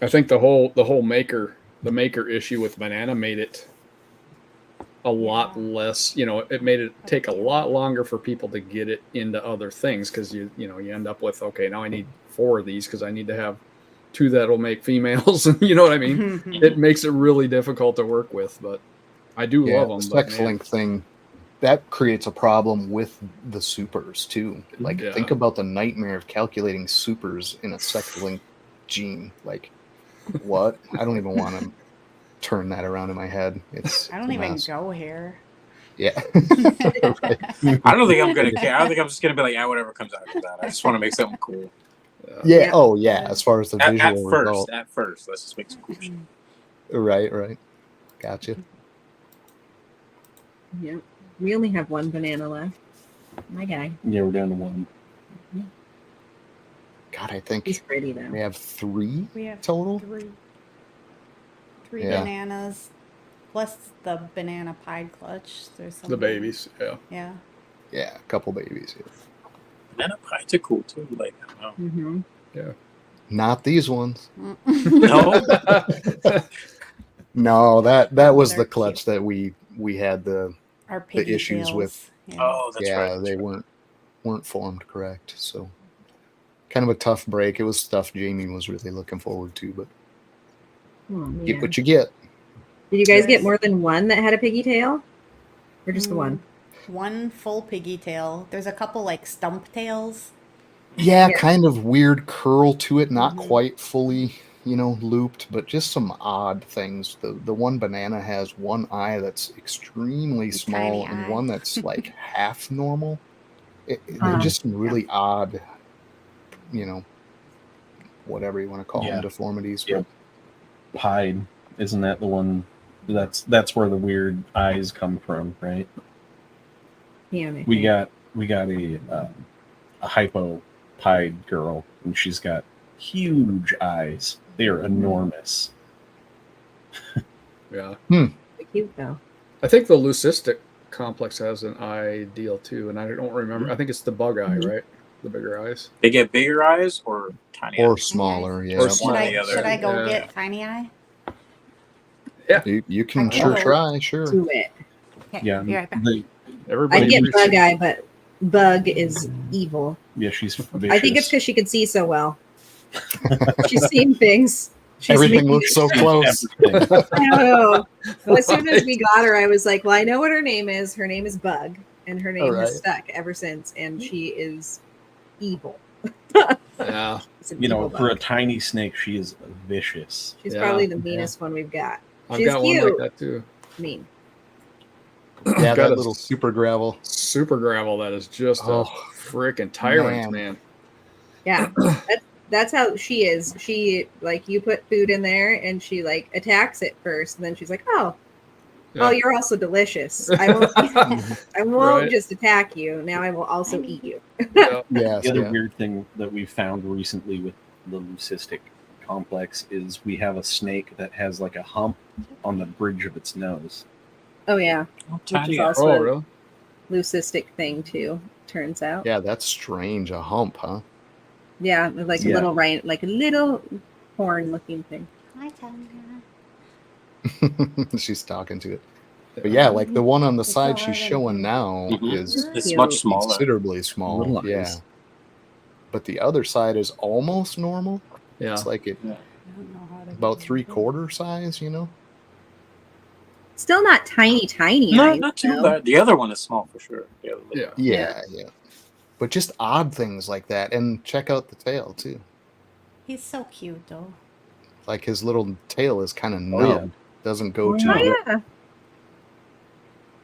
I think the whole maker issue with banana made it a lot less, it made it take a lot longer for people to get it into other things, because you end up with, okay, now I need 4 of these because I need to have 2 that'll make females. You know what I mean? It makes it really difficult to work with, but I do love them. The sex link thing, that creates a problem with the supers too. Like, think about the nightmare of calculating supers in a sex link gene. Like, what? I don't even want to turn that around in my head. I don't even go here. Yeah. Right. I don't think I'm gonna care. I don't think I'm just gonna be like, whatever comes out of that. I just want to make something cool. Yeah. Oh yeah. As far as the visual result. At first, let's just make some cool shit. Right. Gotcha. Yeah. We only have 1 banana left. My guy. Yeah, we're down to 1. God, I think He's pretty though. we have 3 We have total. 3 Yeah. bananas plus the banana pied clutch. There's some The babies, yeah. Yeah. Yeah, a couple babies. Yeah. Banana pies are cool too. Like, I don't know. Yeah. Not these ones. No. No, that was They're the clutch that we had the Our piggy issues tails. with. Yeah. Oh, that's right. yeah, they weren't formed correct. So kind of a tough break. It was stuff Jamie was really looking forward to, but Oh, get yeah. what you get. Did you guys get more than 1 that had a piggy tail? Or just the 1? 1 full piggy tail. There's a couple like stump tails. Yeah, Yeah. kind of weird curl to it, not quite fully, looped, but just some odd things. The one banana has 1 eye that's extremely small tiny and eye. one that's like half normal. They're just some really odd, whatever you want to call them, deformities. Yeah. Pied, isn't that the one? That's where the weird eyes come from, right? Yeah. We got a hypo pied girl, and she's got huge eyes. They are enormous. Yeah. Cute though. I think the leucistic complex has an eye deal too, and I don't remember. I think it's the bug eye, right? The bigger eyes. They get bigger eyes or tiny Or eyes? smaller, yeah. Or Should I, the other. should I go Yeah. get tiny eye? You can Okay. sure try, sure. Do it. Okay, Yeah, be right back. Everybody I'd get appreciates- Bug Eye, but Bug is evil. she's vicious. I think it's because she can see so well. She's seen things. She's Everything making- looks so close. Everything. I know. Well, as soon as we got her, I was like, well, I know what her name is. Her name is Bug, and her name has stuck ever since, and she is evil. Yeah. It's an You know, evil for a bug. tiny snake, she is vicious. She's Yeah. probably the meanest one we've got. I've She's got cute. one like that too. Mean. Yeah, Got that a little super gravel. super gravel that is just Oh, a freaking tyrant, man. Yeah, that's how she is. She like you put food in there, and she like attacks it first, and then she's like, "Oh, Yeah. you're also delicious. I won't Right. just attack you. Now I will also eat you." Yeah. Yes, The other yeah. weird thing that we found recently with the leucistic complex is we have a snake that has like a hump on the bridge of its nose. Oh yeah, which Tiny is eye. also Oh, a really? leucistic thing too. Turns out, Yeah, that's strange. A hump, huh? yeah, like a Yeah. little like a little horn-looking thing. Hi, Tanya. She's talking to it. But yeah, like the one on the It's side so she's hard showing to- now Mhm. is It's Cute. much smaller. considerably small. Little Yeah. eyes. But the other side is almost normal. Yeah. It's like it I don't know how to about do 3/4 size, Still not tiny No, eyes, not too though. bad. The other one is small for sure. The other Yeah. Yeah. But just odd things like that. And check out the tail too. He's so cute though. Like his little tail is kind of Oh, nub. yeah. Doesn't go Oh to yeah,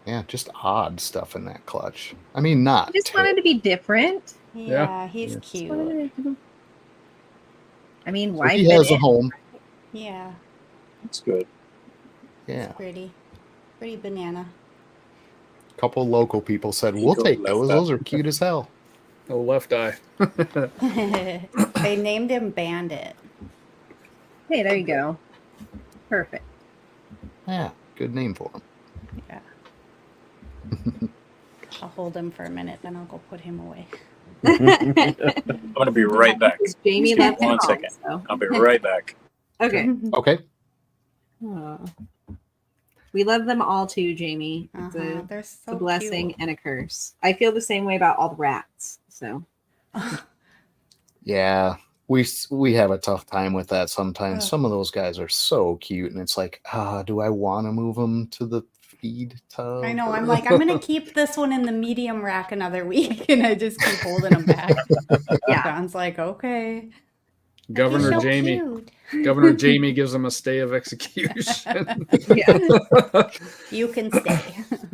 Yeah, just odd stuff in that clutch. I mean, not. I just wanted to be different. Yeah, he's Yeah. Just cute. wanted to- I mean, So why he fit has a in? home. Yeah, It's good. Yeah. pretty. Pretty banana. A couple local people said, He "We'll goes take left those. eye. Those are cute as hell." Oh, left eye. They named him Bandit. Hey, there you go. Perfect. Yeah, good name for him. Yeah. I'll hold him for a minute, then I'll go put him away. I'm gonna be right back. Jamie Excuse me left one home, second. so. I'll be right back. Okay. Okay. Aw. We love them all too, Jamie. It's They're it's so a blessing cute. and a curse. I feel the same way about all the rats. So Yeah, we have a tough time with that sometimes. Ugh. Some of those guys are so cute, and it's like, do I want to move them to the feed tub? I know. I'm or- like, I'm gonna keep this one in the medium rack another week, and I just keep holding him back. yeah. John's like, okay. Governor He's so Jamie. cute. Governor Jamie gives him a stay of execution. Yeah. You can stay.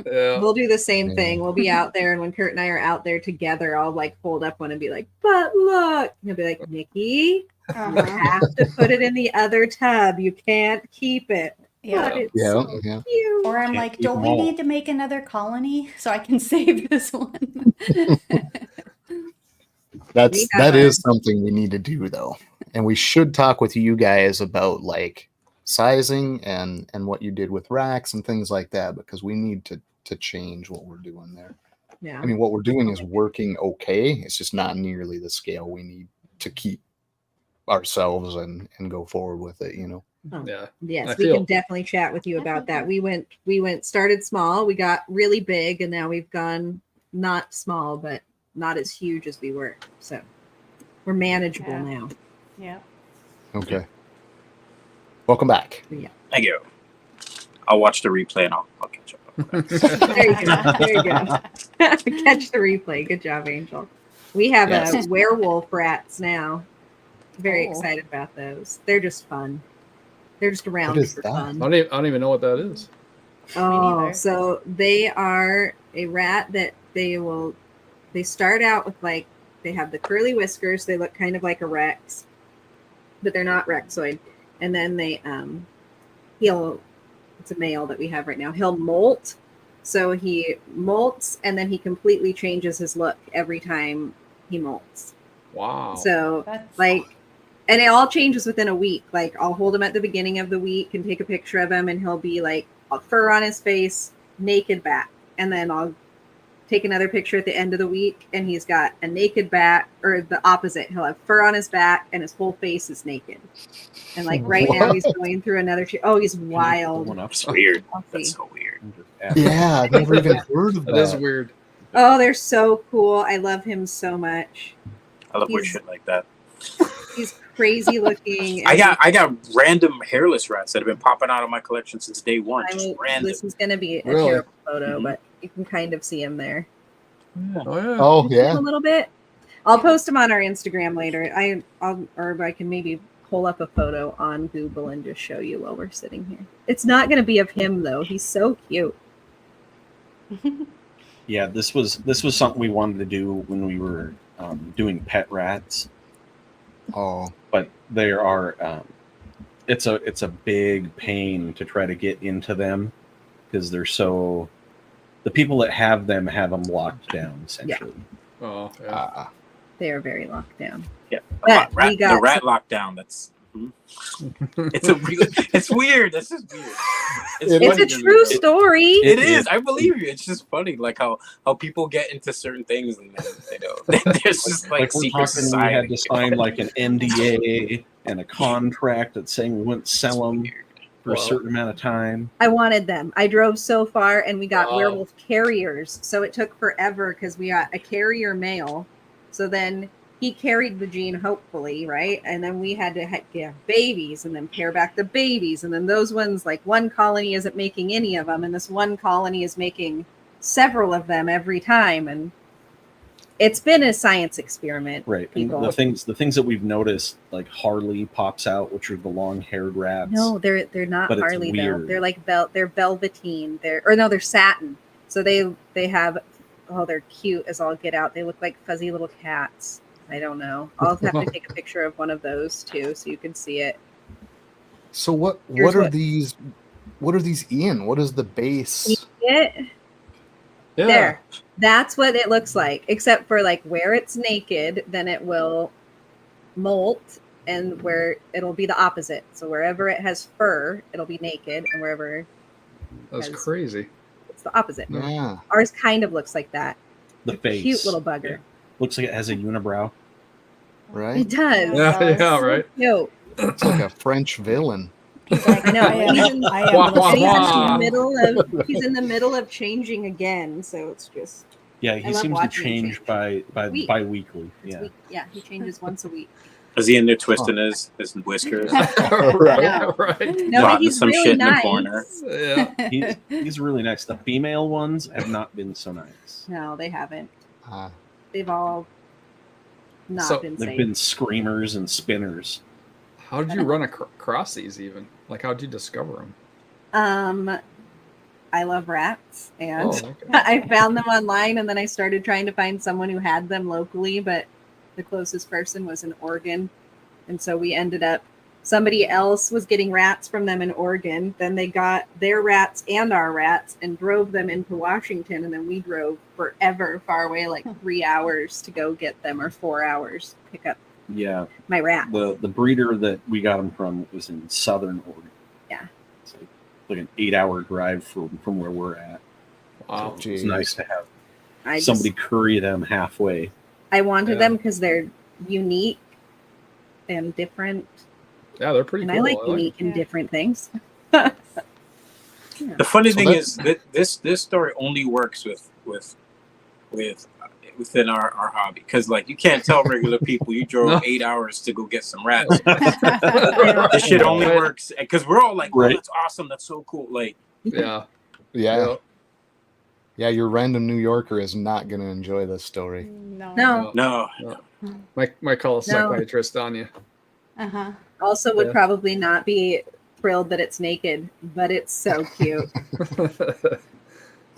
Yeah. We'll do the same Yeah. thing. We'll be out there, and when Kurt and I are out there together, I'll like hold up one and be like, "But look," and he'll be like, "Nikki, you Uh-huh. have to put it in the other tub. You can't keep it." Yeah. But it's Yeah, so yeah. cute. Or I'm Can't like, keep don't them we all. need to make another colony so I can save this one? That have is something we need to do though, and we should talk with you guys about like sizing and what you did with racks and things like that, because we need to change what we're doing there. Yeah. I mean, what we're doing is working okay. It's just not nearly the scale we need to keep ourselves and go forward with it. You know. Yeah. Yes, I we feel- can definitely chat with you I about feel that. We went started small, we got really big, and now we've gone not small, but not as huge as we were. So we're manageable Yeah. now. Yeah. Okay. Welcome back. Thank you. I'll watch the replay and I'll catch up. There you go. There you go. Catch the replay. Good job, Angel. We have Yes. werewolf rats now. Very Oh. excited about those. They're just fun. They're just around is for that? fun. I don't even know what that is. Oh, neither. so they are a rat that they start out with like, they have the curly whiskers. They look kind of like a Rex, but they're not Rexoid. And then it's a male that we have right now. He'll molt. So he molts and then he completely changes his look every time he molts. Wow. So That's like, and it all changes within a week. Like I'll hold him at the beginning of the week and take a picture of him and he'll be like a fur on his face, naked back. And then I'll take another picture at the end of the week and he's got a naked back, or the opposite. He'll have fur on his back and his whole face is naked. And like right now he's going through anher he's wild. One up. That's weird. I'll That's see. so weird. Yeah, I've never even heard of That is that. weird. Oh, they're so cool. I love him so much. I love weird He's- shit like that. He's crazy looking. I got random hairless rats that have been popping out of my collection since day one. Just random. This is going to be a Really? terrible photo, Mhm. but you can kind of see him there. Oh yeah. Oh yeah. A little bit. I'll post him on our Instagram later. Or I can maybe pull up a photo on Google and just show you while we're sitting here. It's not going to be of him though. He's so cute. Yeah, this was something we wanted to do when we were doing pet rats, Oh but there are it's a big pain to try to get into them because they're so, the people that have them locked down essentially. Oh yeah. They are very locked down. Yeah, But rat, we got the rat lockdown. That's it's weird. That's just weird. It It's funny a to me. true story. It is. I believe you. It's just funny, like how people get into certain things, and then, there's just like we're secret talking, we had society. to sign like an NDA and a contract that saying we wouldn't sell them for a certain amount of time. I wanted them. I drove so far and we got Wow. werewolf carriers. So it took forever because we got a carrier male. So then he carried the gene, hopefully, right? And then we had to get babies and then pair back the babies. And then those ones, like one colony isn't making any of them. And this one colony is making several of them every time. And it's been a science experiment. Right. And People. the things that we've noticed, like Harley pops out, which are the long-haired rats. No, they're not But it's Harley though. weird. They're like they're velveteen. They're satin. So they have, oh, they're cute as all get out. They look like fuzzy little cats. I don't know. I'll have to take a picture of one of those too, so you can see it. So what Here's are what- these? What are these in? What is the base? It Yeah. there. That's what it looks like, except for like where it's naked, then it will molt, and where it'll be the opposite. So wherever it has fur, it'll be naked, and wherever That's Because- crazy. it's the opposite. Yeah. Ours kind of looks like that. The face Cute little bugger. looks like it has a unibrow. Right. It does. Yeah. Yeah, yeah, right. Cute. It's like a French villain. I know. I am, He's in, I am Wah, wah, and he's in wah. the middle of changing again. So it's just Yeah, I he love seems to watching him change by Week. bi-weekly. it's Yeah. week. Yeah, he changes once a week. Is he in there twisting his whiskers? Right, right. No, Plotting he's some really shit in the nice. corner. Yeah. He's really nice. The female ones have not been so nice. No, they haven't. Ah. They've all not So- been They've safe. been screamers and spinners. How did you run across these even? Like, how did you discover them? I love rats, and Oh, okay. I found them online, and then I started trying to find someone who had them locally, but the closest person was in Oregon, and so we ended up. Somebody else was getting rats from them in Oregon. Then they got their rats and our rats and drove them into Washington, and then we drove forever far away, like 3 hours to go get them, or 4 hours to pick up Yeah, my rat. the breeder that we got them from was in southern Oregon. Yeah. It's like an 8-hour drive from where we're at. Wow. It's Jeez. nice to have I somebody just, curry them halfway. I wanted Yeah. them because they're unique and different, Yeah, they're pretty and cool. I like unique and Yeah. different things. The funny So thing that- is that this story only works within our hobby, because like you can't tell regular people you drove No. 8 hours to go get some rats. This shit only works because we're all like, "Oh, Right. that's awesome, that's so cool." Like, Yeah. Yeah. Yeah. Your random New Yorker is not going to enjoy this story. No. No. no, Might call a No. psychiatrist on you. Uh-huh. Also, would Yeah. probably not be thrilled that it's naked, but it's so cute.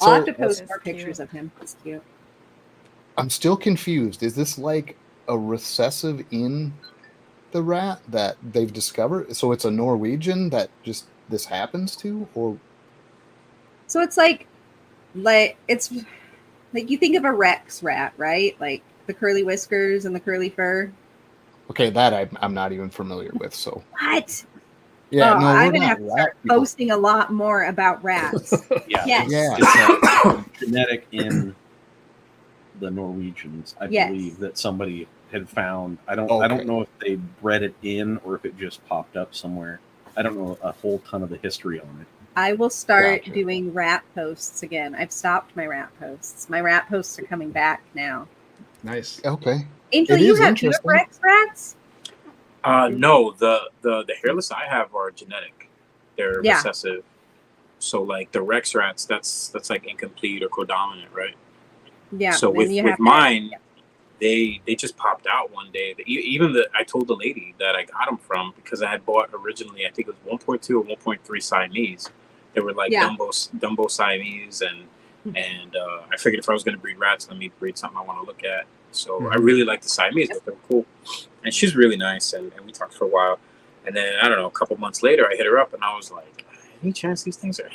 I'll have to post That's more cute. pictures of him. It's cute. I'm still confused. Is this like a recessive in the rat that they've discovered? So it's a Norwegian that just this happens to, or So it's like it's like you think of a Rex rat, right? Like the curly whiskers and the curly fur. okay, that I'm not even familiar with. So What? yeah, Oh, no, I'm we're gonna not have to rat start people. posting a lot more about rats. Yeah, Yes. Yeah. it's a genetic in the Norwegians, I Yes. believe, that somebody had found. I don't Okay. know if they bred it in or if it just popped up somewhere. I don't know a whole ton of the history on it. I will start Gotcha. doing rat posts again. I've stopped my rat posts. My rat posts are coming back now. Nice. Okay, Angel, It you is have interesting. Rex rats? no. The hairless I have are genetic. They're Yeah. recessive. So like the Rex rats, that's like incomplete or codominant, right? Yeah. So then with you have to- mine, they just popped out one day. Even I told the lady that I got them from, because I had bought originally, I think it was 1.2 or 1.3 Siamese. They were like Yeah. Dumbo Siamese, and I figured if I was going to breed rats, let me breed something I want to look at. So I really like the Siamese, but they're cool. And she's really nice, and we talked for a while. And then I don't know, a couple months later, I hit her up, and I was like, "Any chance these things are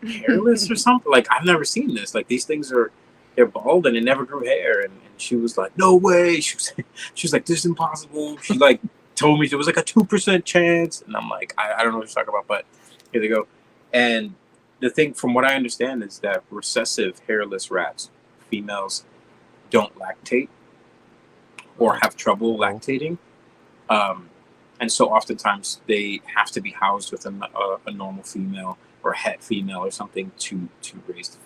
hairless or something? Like I've never seen this. Like these things they're bald and it never grew hair." And she was like, "No way." She was like, "This is impossible." She like told me there was like a 2% chance, and I'm like, I don't know what you're talking about, but here they go. And the thing, from what I understand, is that recessive hairless rats, females, don't lactate or have trouble lactating. And so oftentimes they have to be housed with a normal female or a het female or something to raise the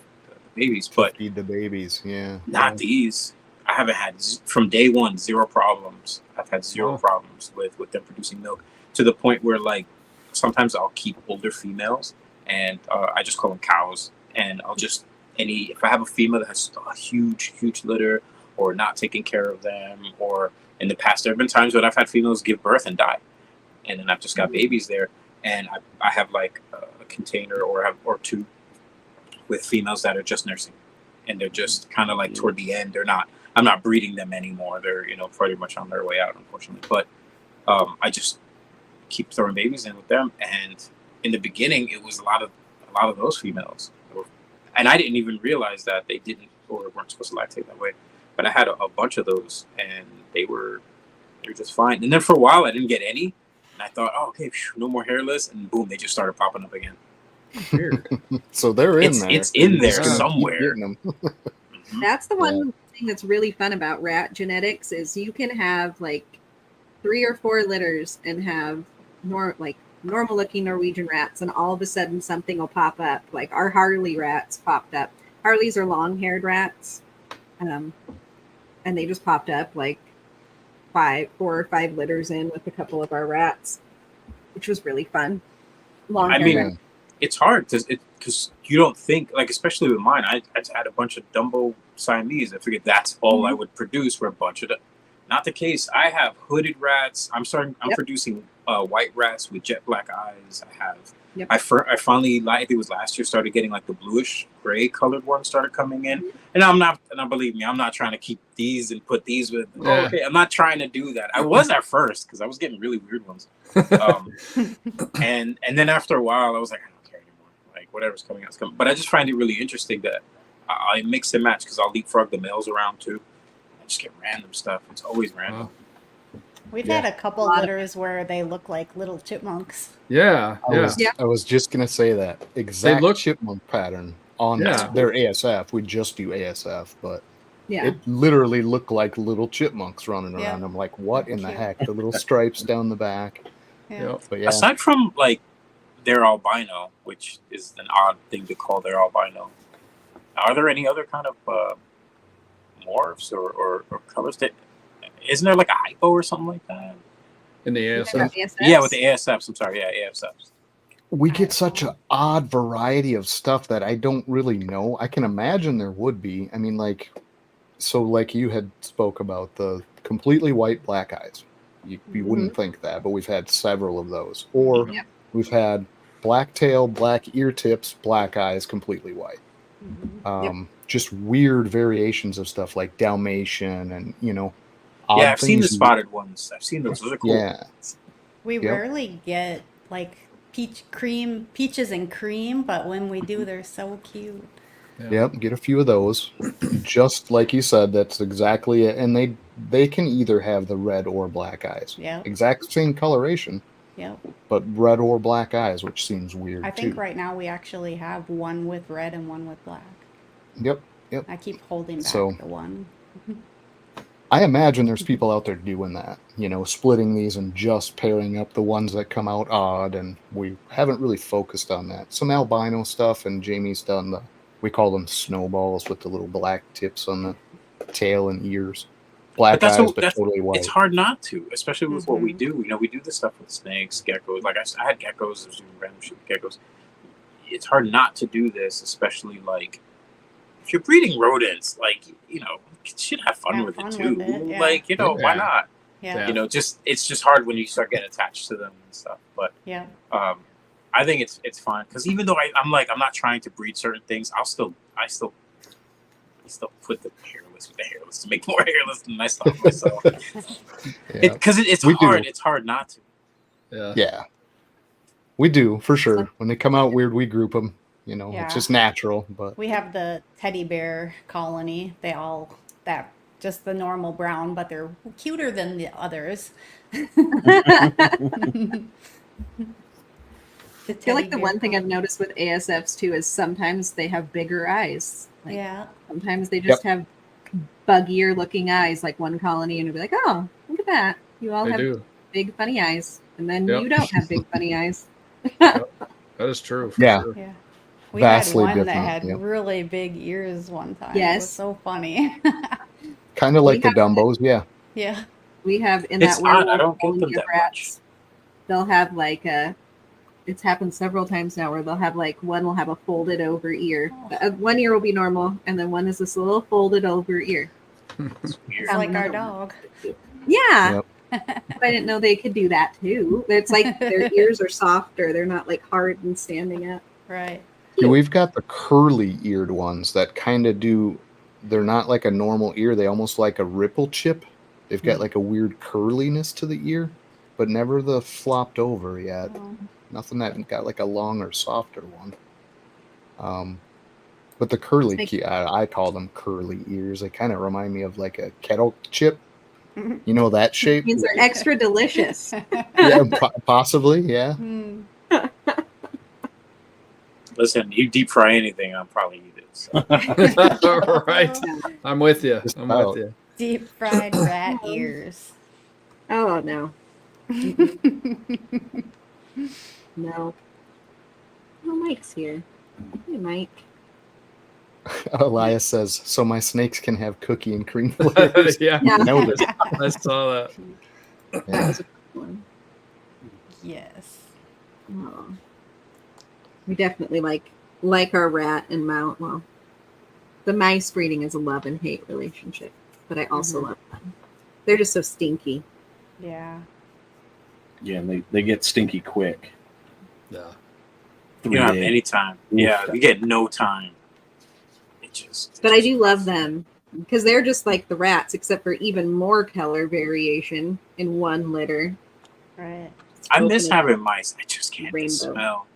babies. But feed the babies. Yeah, not these. I haven't had, from day one, zero problems. I've had zero Oh. problems with them producing milk, to the point where like sometimes I'll keep older females and I just call them cows, and I'll just if I have a female that has a huge litter or not taking care of them, or in the past there have been times when I've had females give birth and die, and then I've just got babies there, and I have like a container or two with females that are just nursing, and they're just kind of like toward the end. I'm not breeding them anymore. They're pretty much on their way out, unfortunately. But I just keep throwing babies in with them, and in the beginning, it was a lot of those females, and I didn't even realize that they didn't or weren't supposed to lactate that way. But I had a bunch of those, and they were just fine. And then for a while, I didn't get any, and I thought, oh, okay, no more hairless, and boom, they just started popping up again. Weird. So they're in there. It's in You're just there gonna keep somewhere. getting them. That's the one thing that's really fun about rat genetics is you can have like 3 or 4 litters and have normal looking Norwegian rats, and all of a sudden something will pop up. Like our Harley rats popped up. Harleys are long haired rats, and they just popped up like 4 or 5 litters in with a couple of our rats, which was really fun. I mean, it's hard because you don't think, like, especially with mine, I had a bunch of Dumbo Siamese. I figured that's all I would produce for a bunch of them. Not the case. I have hooded rats. I'm producing white rats with jet black eyes. I have. Yep. I finally, I think it was last year, started getting like the bluish gray colored ones started coming in, and believe me, I'm not trying to keep these and put these with. Yeah. Oh, okay, I'm not trying to do that. I was at first because I was getting really weird ones, and then after a while, I was like, I don't care anymore. Like whatever's coming out is coming. But I just find it really interesting that I mix and match because I'll leapfrog the males around too. I just get random stuff. It's always random. Wow. We've had a couple litters where they look like little chipmunks. Yeah, I was just gonna say that exact chipmunk pattern on their ASF. We just do ASF, but it literally looked like little chipmunks running around. I'm like, what in the heck? The little stripes down the back. Yeah. But aside from like their albino, which is an odd thing to call their albino, are there any other kind of morphs or colors that? Isn't there like a hypo or something like that? In the ASF? Yeah, with the ASFs. I'm sorry. Yeah, ASFs. We get such an odd variety of stuff that I don't really know. I can imagine there would be. I mean, like you had spoke about the completely white black eyes. You wouldn't think that, but we've had several of those. Or we've had black tail, black ear tips, black eyes, completely white. Just weird variations of stuff like Dalmatian and, yeah, I've seen the spotted ones. I've seen those. Those are cool. Yeah. We rarely get like peaches and cream, but when we do, they're so cute. Yep, get a few of those. Just like you said, that's exactly it. And they can either have the red or black eyes. Yeah. Exact same coloration. Yep. But red or black eyes, which seems weird I think right now we actually have one with red and one with black. Yep. I keep holding back the one. I imagine there's people out there doing that, splitting these and just pairing up the ones that come out odd, and we haven't really focused on that. Some albino stuff, and Jamie's done we call them snowballs with the little black tips on the tail and ears. Black eyes, but totally white. It's hard not to, especially with what we do. We do this stuff with snakes, geckos. Like I had geckos, I was doing random shit with geckos. It's hard not to do this, especially like if you're breeding rodents, like, you should have fun with it too. Like, why not? Yeah. It's just hard when you start getting attached to them and stuff. But I think it's fine because even though I'm not trying to breed certain things, I still put the hairless with the hairless to make more hairless than I saw myself. Because it's hard. It's hard not to. Yeah. We do for sure. When they come out weird, we group them. It's just natural. But we have the teddy bear colony. They all just the normal brown, but they're cuter than the others. I feel like the one thing I've noticed with ASFs too is sometimes they have bigger eyes. Like, sometimes they just have buggier looking eyes, like one colony, and you'll be like, oh, look at that. You all have big funny eyes. And then you don't have big funny eyes. That is true. Sure. Yeah. We had one that had really big ears one time. Yes. It was so funny. Kind of like the Dumbos, Yeah. We have in that I don't get them that much. They'll have like it's happened several times now where they'll have like one will have a folded over ear. One ear will be normal, and then one is this little folded over ear. It's like our dog. Yeah. I didn't know they could do that too. It's like their ears are softer. They're not like hard and standing up. Right. Yeah, we've got the curly eared ones that kind of do. They're not like a normal ear. They almost like a ripple chip. They've got like a weird curliness to the ear, but never the flopped over yet. Oh. Nothing that got like a longer, softer one. But the curly, I call them curly ears. They kind of remind me of like a kettle chip. You know that shape? Means they're extra delicious. Yeah, possibly. Yeah. Hmm. Listen, you deep fry anything, I'll probably eat it. So. All right. I'm with you. I'm with you. Deep fried rat ears. Oh no. No. Oh, Mike's here. Hey, Mike. Elias says, so my snakes can have cookie and cream flavors. Yeah. Yeah. Notice. I saw that. That Yeah. was a good one. Yes. Oh. We definitely like our rat and mouse. Well, the mice breeding is a love and hate relationship, but I also love them. They're just so stinky. Yeah. Yeah, and they get stinky quick. Yeah. You don't have 3 days. any time. Oof. Yeah, you get no time. It just. But I do love them because they're just like the rats, except for even more color variation in one litter. Right. I miss Coconut having mice. I just can't rainbow. smell.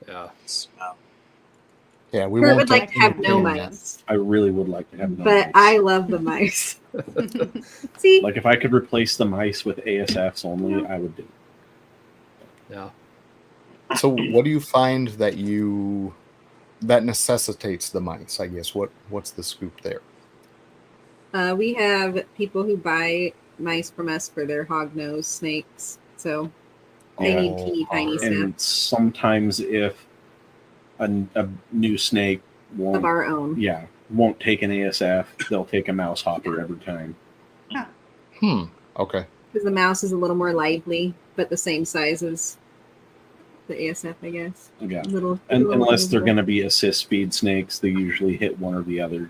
Yeah. Smell. Yeah, we Kurt won't would like to have no entertain that. mice, I really would like to have no but mice. I love the mice. See, Like if I could replace the mice with ASFs only, I would do it. Yeah. So what do you find that necessitates the mice, I guess? What's the scoop there? we have people who buy mice from us for their hognose snakes, so they Yeah. need teeny tiny stuff And sometimes if a new snake of our own. won't take an ASF, they'll take a mouse hopper every time. Okay. Because the mouse is a little more lively, but the same size as the ASF, I guess. Yeah. Little, And little unless they're little- going to be assist speed snakes, they usually hit one or the other.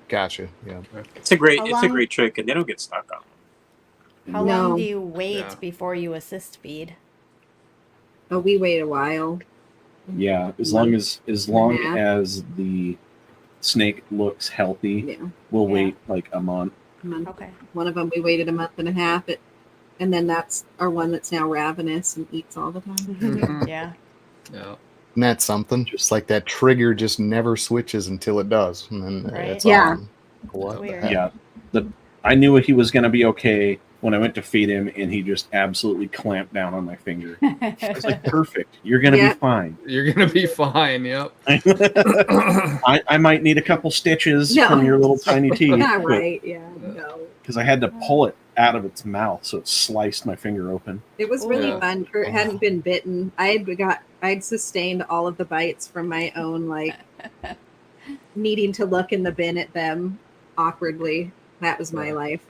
Gotcha. Yeah. It's a great. How It's a long- great trick, and they don't get stuck on. How No. long do you wait Yeah. before you assist feed? Oh, we wait a while. Yeah, as long as Yeah. as the snake looks healthy, Yeah. we'll Yeah. wait like a month. Okay. One of them we waited a month and a half, and then that's our one that's now ravenous and eats all the time. Mhm. Yeah. Yeah. Isn't that something? Just like that trigger just never switches until it does. And then Right. it's Yeah. on. What the Weird. heck? Yeah, I knew he was going to be okay when I went to feed him, and he just absolutely clamped down on my finger. It's like, perfect. You're going to Yeah. be fine. You're gonna be fine. Yep. I might need a couple stitches No. from your little tiny teeth. Yeah, right. Yeah, no. Because I had to pull it out of its mouth, so it sliced my finger open. It was really Yeah. fun. Kurt hadn't been bitten. I'd sustained all of the bites from my own needing to look in the bin at them awkwardly. That was my life.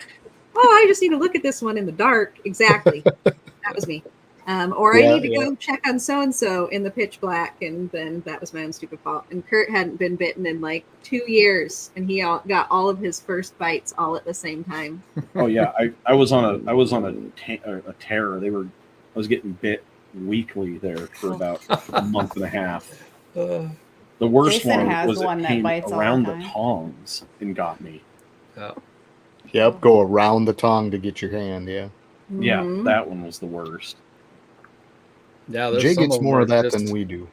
Oh, I just need to look at this one in the dark. Exactly. That was me. Or Yeah, I need to go check on so and so in the pitch black, and then that was my own stupid fault. And Kurt hadn't been bitten in 2 years, and he got all of his first bites all at the same time. Oh yeah, I was on a terror. I was getting bit weekly there for about a month and a half. The worst Jason one has was one it that came bites all the around the time. tongs and got me. Yeah. Yep. Go around the tongue to get your hand. Yeah. Yeah, Mhm. that one was the worst. Yeah. There's Jay some gets them more of where that just- than we do.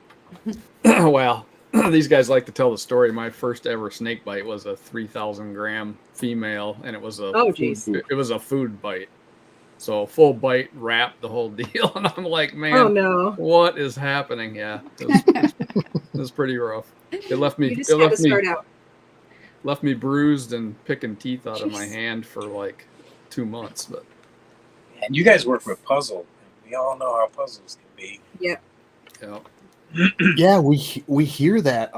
Well, these guys like to tell the story. My first ever snake bite was a 3,000 gram female, and it was a Oh, food, jeez. it was a food bite. So full bite, wrap, the whole deal. And I'm like, man, Oh no. what is happening? Yeah, it was pretty rough. It left me. You just It had to left me. start out. Left me bruised and picking teeth out of my Jeez. hand for 2 months. But And you guys work with puzzle. We all know how puzzles can be. Yep. yeah, Yeah, we hear that.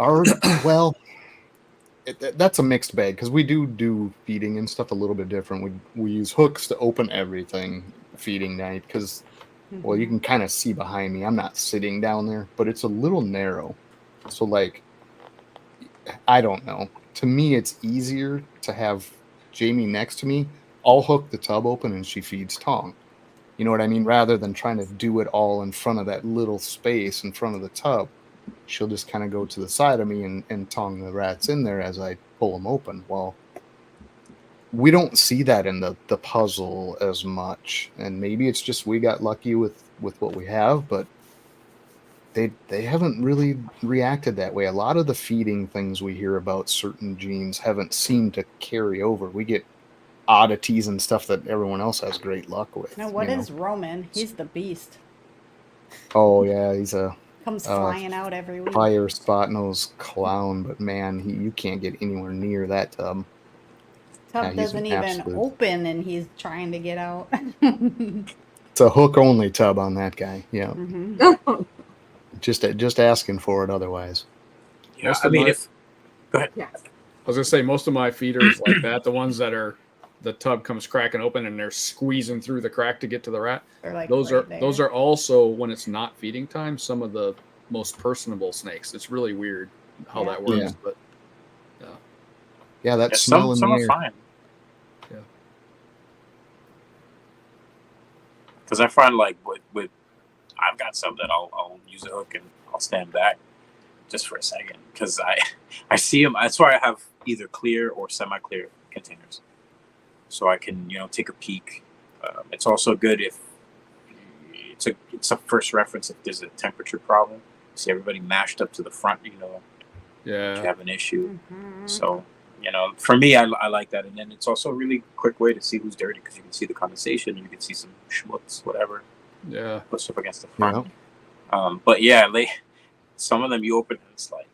That's a mixed bag because we do feeding and stuff a little bit different. We use hooks to open everything feeding night because, well, you can kind of see behind me. I'm not sitting down there, but it's a little narrow. So I don't know. To me, it's easier to have Jamie next to me. I'll hook the tub open and she feeds Tong. You know what I mean? Rather than trying to do it all in front of that little space in front of the tub. she'll just kind of go to the side of me and tongue the rats in there as I pull them open. Well, we don't see that in the puzzle as much, and maybe it's just we got lucky with what we have, but they haven't really reacted that way. A lot of the feeding things we hear about certain genes haven't seemed to carry over. We get oddities and stuff that everyone else has great luck with. Now, what is Roman? He's the beast. Oh yeah, he's a Comes flying out every week. fire spot nose clown, but man, you can't get anywhere near that tub. Tub Yeah, he's doesn't an even absolute- open, and he's trying to get out. It's a hook only tub on that guy. Yeah, Mhm. just asking for it otherwise. Yeah, Most I of mean, my- if go ahead. Yeah. I was gonna say most of my feeders like that, the ones that are the tub comes cracking open and they're squeezing through the crack to get to the rat. They're like Those right are also, when it's not feeding time, some of the most personable snakes. It's really weird how Yeah. that works, Yeah. but Yeah, that Yeah, smell some in are the air. fine. Yeah. Because I find like with I've got some that I'll use a hook and I'll stand back just for a second because I see them. That's why I have either clear or semi-clear containers, so I can take a peek. It's also good if it's a first reference if there's a temperature problem. See everybody mashed up to the front, you yeah. have an issue. Mhm. So for me, I like that, and then it's also a really quick way to see who's dirty because you can see the condensation, you can see some schmutz, whatever, Yeah. pushed up against the Yeah. front. But yeah, some of them you open and it's like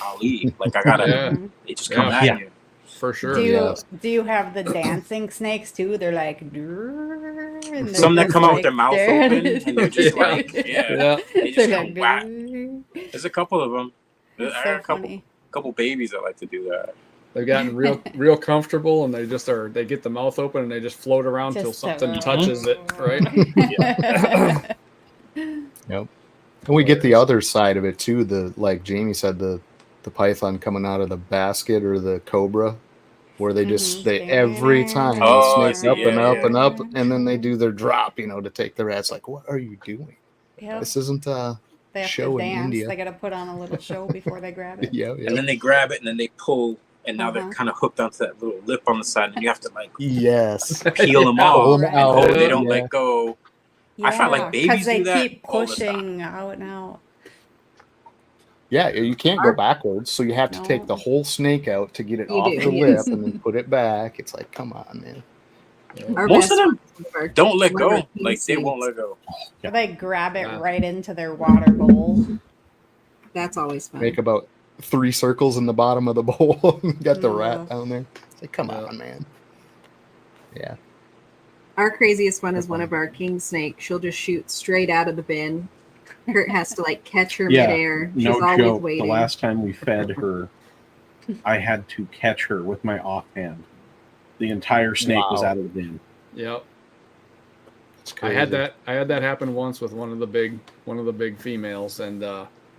Ali. Like I gotta, Yeah. they just come Yeah. at Yeah. you. For sure. Do you Yes. do you have the dancing snakes too? They're like and they're Some that just, come out with like, their mouth staring open at and they're just Yeah. like, yeah, Yeah. they just They're come like, whack. There's a couple of them. It's I so have a funny. couple babies that like to do that. They've gotten real comfortable, and they get the mouth open and they just float around till Just something touches it, right? Yep. And we get the other side of it too. The like Jamie said, the python coming out of the basket or the cobra, where they just they every time Oh, I snake see. up and Yeah, up yeah. and up, and then they do their drop, to take the rats. Like, what are you doing? Yep. This isn't a They have show to in dance. India. They got to put on a little show before they grab it. Yeah, And then they grab it and then they pull, and now they're Uh-huh. kind of hooked onto that little lip on the side, and you have to like yes. peel them Yeah. off. Pull 'em And out, hope they don't yeah. let go. I find, like, babies because they do that keep all the time. pushing out and out. Yeah, you can't go backwards, so you have to take No. the whole snake out to get it You off do, the yes. lip and then put it back. It's like, come on, man. Our Most best of them ones are don't let one of our go. Like they won't snakes. let go. Or they grab it Yeah. right into their water bowl. That's always fun. Make about 3 circles in the bottom of the bowl. Got the No. rat down there. It's like, come Yeah. on, man. Yeah. Our craziest one is one of our king snakes. She'll just shoot straight out of the bin. Kurt has to like catch her Yeah, midair. She's No always joke. waiting. The last time we fed her, I had to catch her with my offhand. The entire snake was Wow. out of the bin. Yep. It's I crazy. had that happen once with one of the big females, and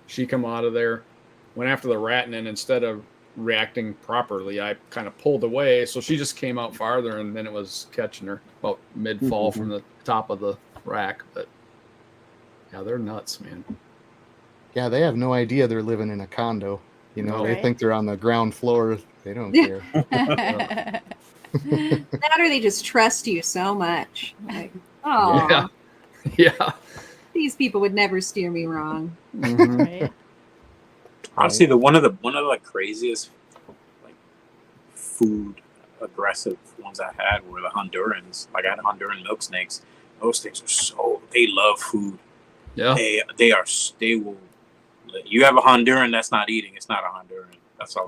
she come out of there, went after the rat, and then instead of reacting properly, I kind of pulled away, so she just came out farther, and then it was catching her about mid fall from the top of the rack. But yeah, they're nuts, man. Yeah, they have no idea they're living in a condo. No. They Right. think they're on the ground floor. They don't Yeah. care. That or they just trust you so much. Like, oh, Yeah. Yeah. these people would never steer me wrong. Mhm. Right? Honestly, one of the like craziest like food aggressive ones I had were the Hondurans. Like I had Honduran milk snakes. Those things are they love food. Yeah. They will. You have a Honduran that's not eating. It's not a Honduran. That's all.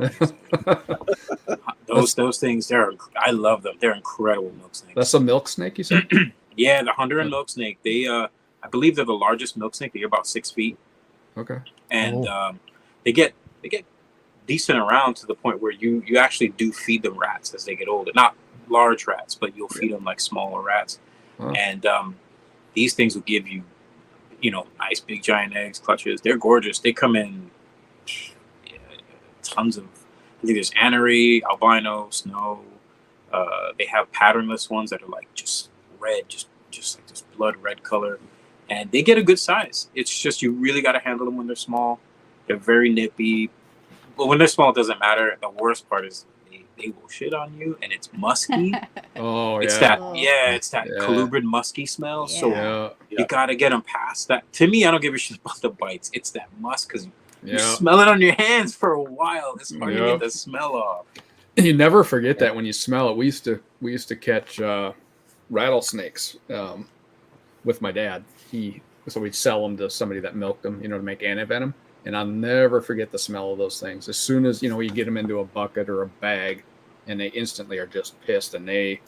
Those things. I love them. They're incredible milk snakes. That's a milk snake, you said? Yeah, the Honduran milk snake. They I believe they're the largest milk snake. They're about 6 feet, Okay. and they get decent around to the point where you actually do feed them rats as they get older. Not large rats, but you'll feed them like smaller rats. Wow. And these things will give you, nice big giant eggs, clutches. They're gorgeous. They come in tons of. I think there's anery, albino, snow. They have patternless ones that are like just red, just like this blood red color. and they get a good size. It's just you really got to handle them when they're small. They're very nippy, but when they're small, it doesn't matter. The worst part is they will shit on you, and it's musky. Oh It's yeah. it's that Yeah. colubrid musky smell. So Yeah. you gotta get them past that. To me, I don't give a shit about the bites. It's that musk because you Yeah. smell it on your hands for a while. It's hard to Yeah. get the smell off. You never forget that when you smell it. We used to catch rattlesnakes with my dad. So we'd sell them to somebody that milked them, to make antivenom. And I'll never forget the smell of those things. As soon as you get them into a bucket or a bag, and they instantly are just pissed, and they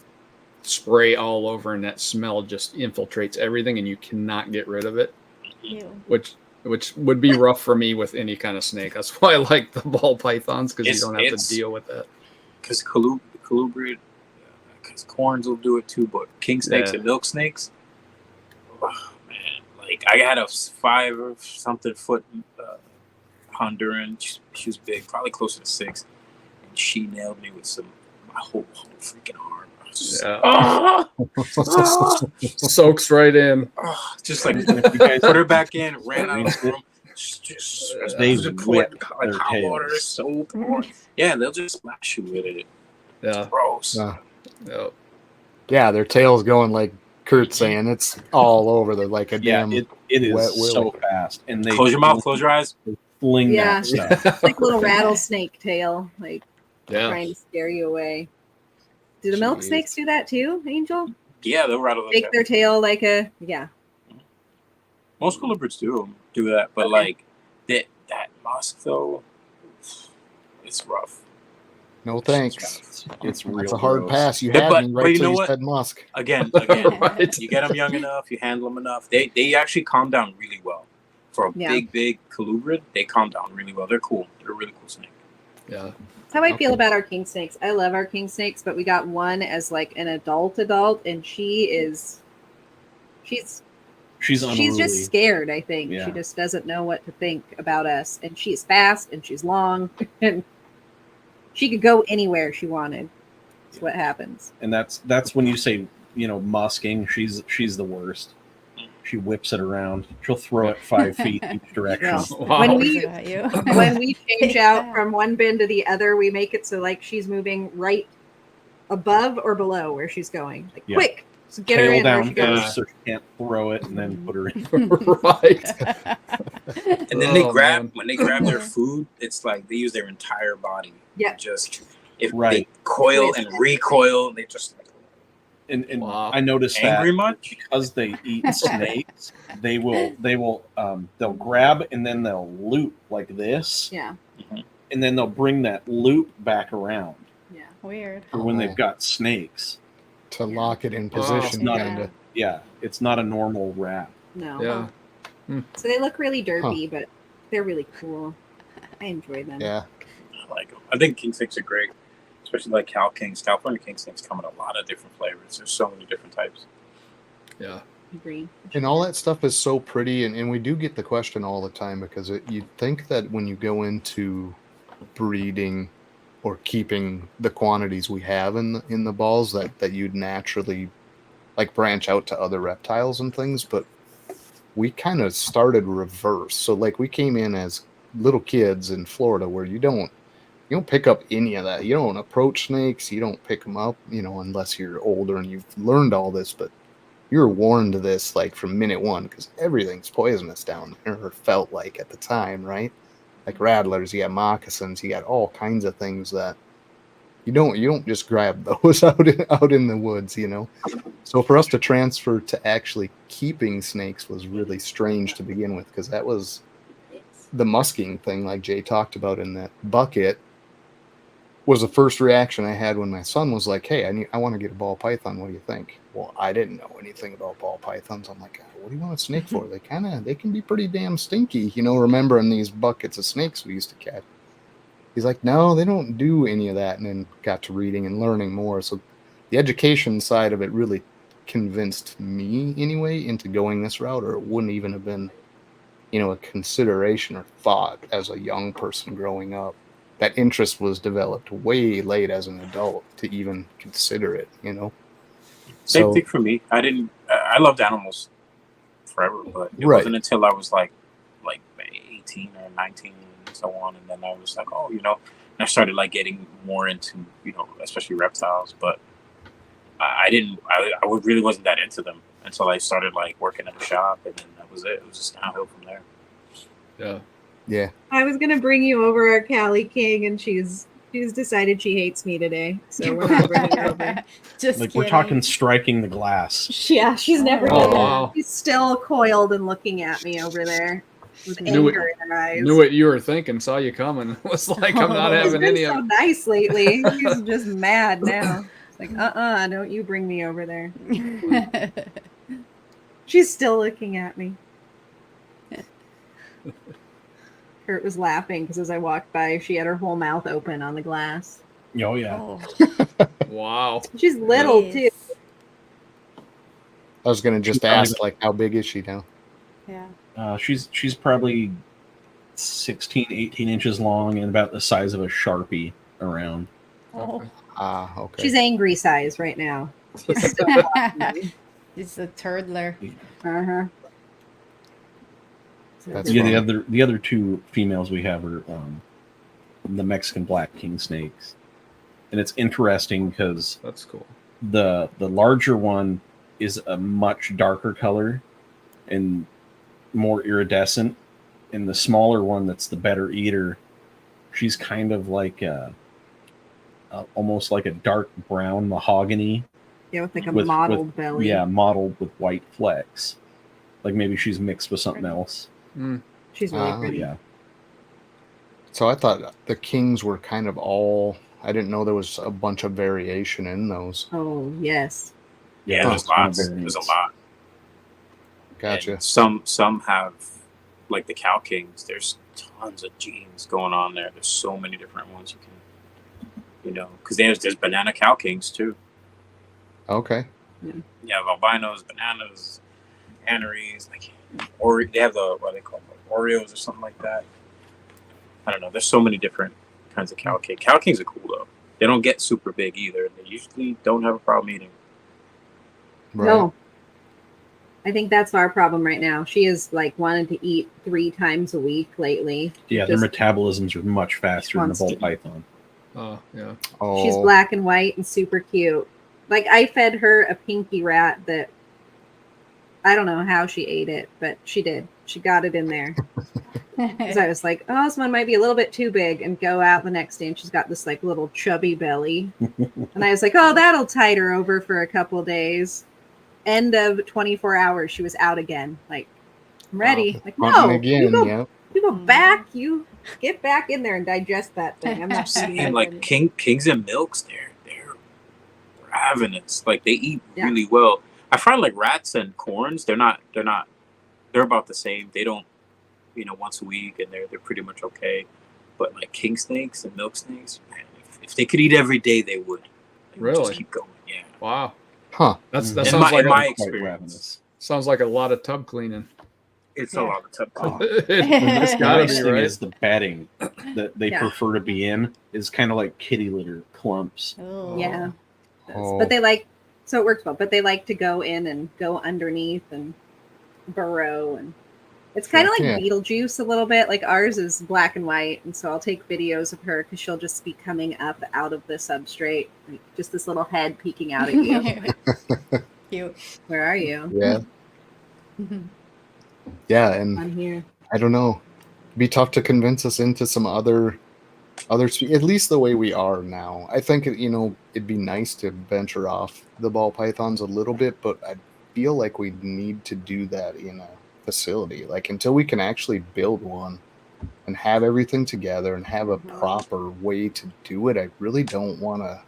spray all over, and that smell just infiltrates everything, and you cannot get rid of it. Ew. Which would be rough for me with any kind of snake. That's why I like the ball pythons, because you don't have to deal with that. Because colubrid, because corns will do it too, but king snakes and milk snakes, oh, man. Like I had a 5 or something foot Honduran. She was big, probably closer to 6, and she nailed me with my whole freaking arm. Soaks right in. Just like if you guys put her back in, ran out of the room. They put whip like their hot water, tails. soap, or they'll just smash you with it. Yeah. Gross. Yeah. Yeah, their tail's going like Kurt's saying. It's all over. They're like a damn. It is wet so willy. fast, and they Close your mouth, close your eyes. fling Yeah. that stuff. It's like a little rattlesnake tail, like Yeah. trying to scare you away. Do the milk Jeez. snakes do that too, Angel? Yeah, they'll rattle Make their tail like a Most colubrids do that, but like that musk though, it's rough. No thanks. It's real That's a hard gross. pass. You Yeah, had but me right you till know you what? said musk. Again, Right. you get them young enough, you handle them enough. They actually calm down really well. For a Yeah. big colubrid, they calm down really well. They're cool. They're a really cool snake. Yeah. That's how I feel Okay. about our king snakes. I love our king snakes, but we got one as like an adult, and she's Unruly. just scared, I think. Yeah. She just doesn't know what to think about us. And she's fast and she's long and she could go anywhere she wanted. That's what happens. And that's when you say, musking, she's the worst. She whips it around. She'll throw it 5 feet each direction. Yeah. Wow. When we Is it at you? when we change out from one bin to the other, we make it so like she's moving right above or below where she's going. Like Yeah. quick. So get her Tail in where down she goes. first so she can't throw it and then put her in. Right. And then Oh, man. when they grab their food, it's like they use their entire body. Yeah. Just if they Right. coil and recoil, they just And Wow. I noticed angry that much. because they eat snakes, they'll grab and then they'll loop like this, Yeah. and then they'll bring that loop back around Yeah. Weird. for when Oh. they've got snakes. To lock it in Wow. position, Not- kind of. Yeah, it's not a normal wrap. No. Yeah. So they look really derpy, but they're really cool. I enjoy them. Yeah. I like them. I think king snakes are great, especially like Cal Kings. California king snakes come in a lot of different flavors. There's so many different types. Yeah. Agree. And all that stuff is so pretty, and we do get the question all the time because you'd think that when you go into breeding or keeping the quantities we have in the balls that you'd naturally like branch out to other reptiles and things, but we kind of started reverse. So like we came in as little kids in Florida where you don't pick up any of that. You don't approach snakes, you don't pick them up, unless you're older and you've learned all this, but you're warned of this like from minute one because everything's poisonous down there, or felt like at the time, right? Like rattlers, you got moccasins, you got all kinds of things that you don't just grab those out in the woods, So for us to transfer to actually keeping snakes was really strange to begin with, because that was the musking thing, like Jay talked about in that bucket, was the first reaction I had when my son was like, "Hey, I want to get a ball python. What do you think?" Well, I didn't know anything about ball pythons. I'm like, "What do you want a snake for? They can be pretty damn stinky, remembering these buckets of snakes we used to catch." He's like, "No, they don't do any of that." And then got to reading and learning more. So the education side of it really convinced me anyway into going this route, or it wouldn't even have been, a consideration or thought as a young person growing up. That interest was developed way late as an adult to even consider it, Same thing for me. I loved animals forever, but it Right. wasn't until I was like 18 or 19 and so on, and then I was like, oh, and I started like getting more into, especially reptiles, but I really wasn't that into them until I started like working at the shop, and then that was it. It was just downhill from there. Yeah. Yeah. I was gonna bring you over our Callie King, and she's decided she hates me today, so we're not bringing her over. Just Like kidding. we're talking striking the glass. Yeah, she's never Oh, done wow. that. She's still coiled and looking at me over there with Knew anger in her eyes. Knew what you were thinking. Saw you coming. Was like, I'm not He's having been any so of. nice lately. He's just mad now. It's like, don't you bring me over there. She's still looking at me. Kurt was laughing because as I walked by, she had her whole mouth open on the glass. Oh yeah. Oh, Wow. She's little jeez. too. I was gonna just ask, like, how big is she now? Yeah. She's probably 16, 18 inches long and about the size of a Sharpie around. Oh. Ah, okay. She's angry size right now. She's still watching me. It's a toddler. Uh-huh. That's Yeah, funny. the other two females we have are the Mexican black king snakes, and it's interesting because That's cool. the larger one is a much darker color and more iridescent, and the smaller one that's the better eater, she's kind of like almost like a dark brown mahogany. Yeah, with like a with- mottled belly. Yeah, mottled with white flecks. Like maybe she's mixed with something else. Mm. She's really Ah. pretty. Yeah. So I thought the kings were kind of all. I didn't know there was a bunch of variation in those. Oh, yes. Yeah, Huh. there's lots. There's a lot. Gotcha. And some have, like the Cow Kings. There's tons of genes going on there. There's so many different ones you can, because there's banana Cow Kings too. Okay. You have albinos, bananas, aneries, or they have the what they call them, Oreos or something like that. I don't know. There's so many different kinds of Cow King. Cow Kings are cool though. They don't get super big either. They usually don't have a problem eating. Right. No. I think that's our problem right now. She is like wanted to eat 3 times a week lately. Yeah, their Just- metabolisms are much faster than the wants ball to- python. Oh, yeah. Oh, She's black and white and super cute. Like I fed her a pinky rat that I don't know how she ate it, but she did. She got it in there. Because I was like, oh, this one might be a little bit too big, and go out the next day and she's got this like little chubby belly. And I was like, oh, that'll tide her over for a couple of days. End of 24 hours, she was out again. Like, I'm ready. Like, hunting no, again. you Yeah. go back, you get back in there and digest that thing. I'm not eating And that like thing. kings and milks, they're ravenous. Like they eat Yeah. really well. I find like rats and corns, they're about the same. They don't, once a week, and they're pretty much okay. But like king snakes and milk snakes, man, if they could eat every day, they would. They would Really? just keep going. Yeah. Wow. Huh. That In sounds like my a, experience, sounds like a lot of tub cleaning. it's Yeah. a lot of tub Oh. It's The gotta nice be, thing right? is the bedding that they Yeah. prefer to be in is kind of like kitty litter clumps. Oh. Yeah. Oh. But they like, so it works well, but they like to go in and go underneath and burrow. And it's kind of like Yeah. Beetlejuice a little bit. Like ours is black and white. And so I'll take videos of her because she'll just be coming up out of the substrate, like just this little head peeking out at you. Cute. Where are you? Yeah. Yeah, and I'm here. I don't know. It'd be tough to convince us into some other at least the way we are now. I think it'd be nice to venture off the ball pythons a little bit, but I feel like we need to do that in a facility. Like until we can actually build one and have everything together and have a proper way to do it, I really don't want to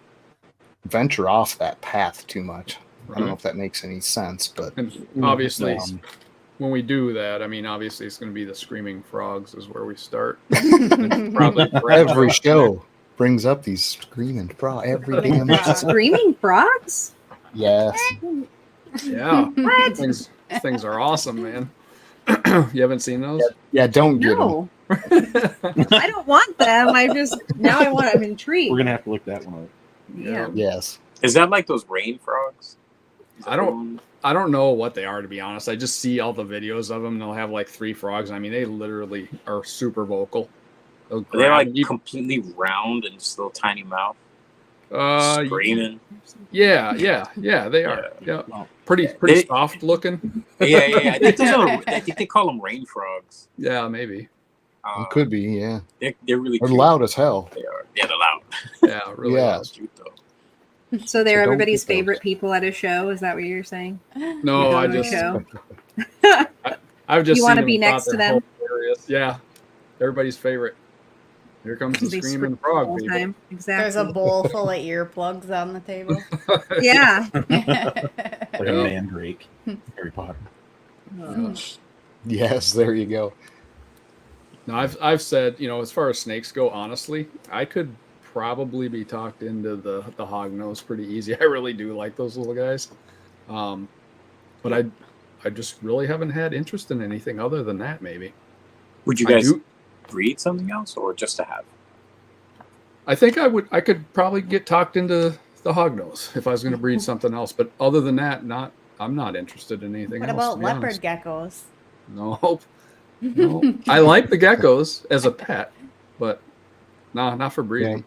venture off that path too much. I don't know if that makes any sense, but And obviously, um, when we do that, I mean, obviously, it's going to be the screaming frogs is where we start. Probably every show brings up these screaming frogs every damn Frog. episode. Screaming frogs? Yes. Yeah, What? things are awesome, man. You haven't seen those? Yeah, don't get them. No. I don't want them. I'm intrigued. We're gonna have to look that one up. Yeah. Yes. is that like those rain frogs? Is that I don't- the one? I don't know what they are, to be honest. I just see all the videos of them. They'll have like 3 frogs. I mean, they literally are super vocal. They're like completely round and just little tiny mouth. Screaming. Yeah, they are. Yeah, pretty soft looking. Yeah. I think they call them rain frogs. Yeah, maybe. It could be. Yeah, they're really. They're cute. loud as hell. They are. Yeah, they're loud. Yeah, really. Yeah. Loud. Cute, though. So they're So don't everybody's get those. favorite people at a show. Is that what you're saying? No, You I go to a just show? I've just You seen wanna them be and thought next to they're them? hilarious. Yeah, everybody's favorite. Here comes the They screaming the frog whole people. time. Exactly. There's a bowl full of earplugs on the table. Yeah. Like a Yeah. mandrake. Harry Potter. Yes, there you go. Now, I've said, as far as snakes go, honestly, I could probably be talked into the hognose pretty easy. I really do like those little guys, but I just really haven't had interest in anything other than that. Maybe. Would you guys breed something else or just to have? I think I would. I could probably get talked into the hognose if I was going to breed something else. But other than that, I'm not interested in anything What else. about to be leopard honest. geckos? Nope. No. I like the geckos as a pet, but no, not for breeding.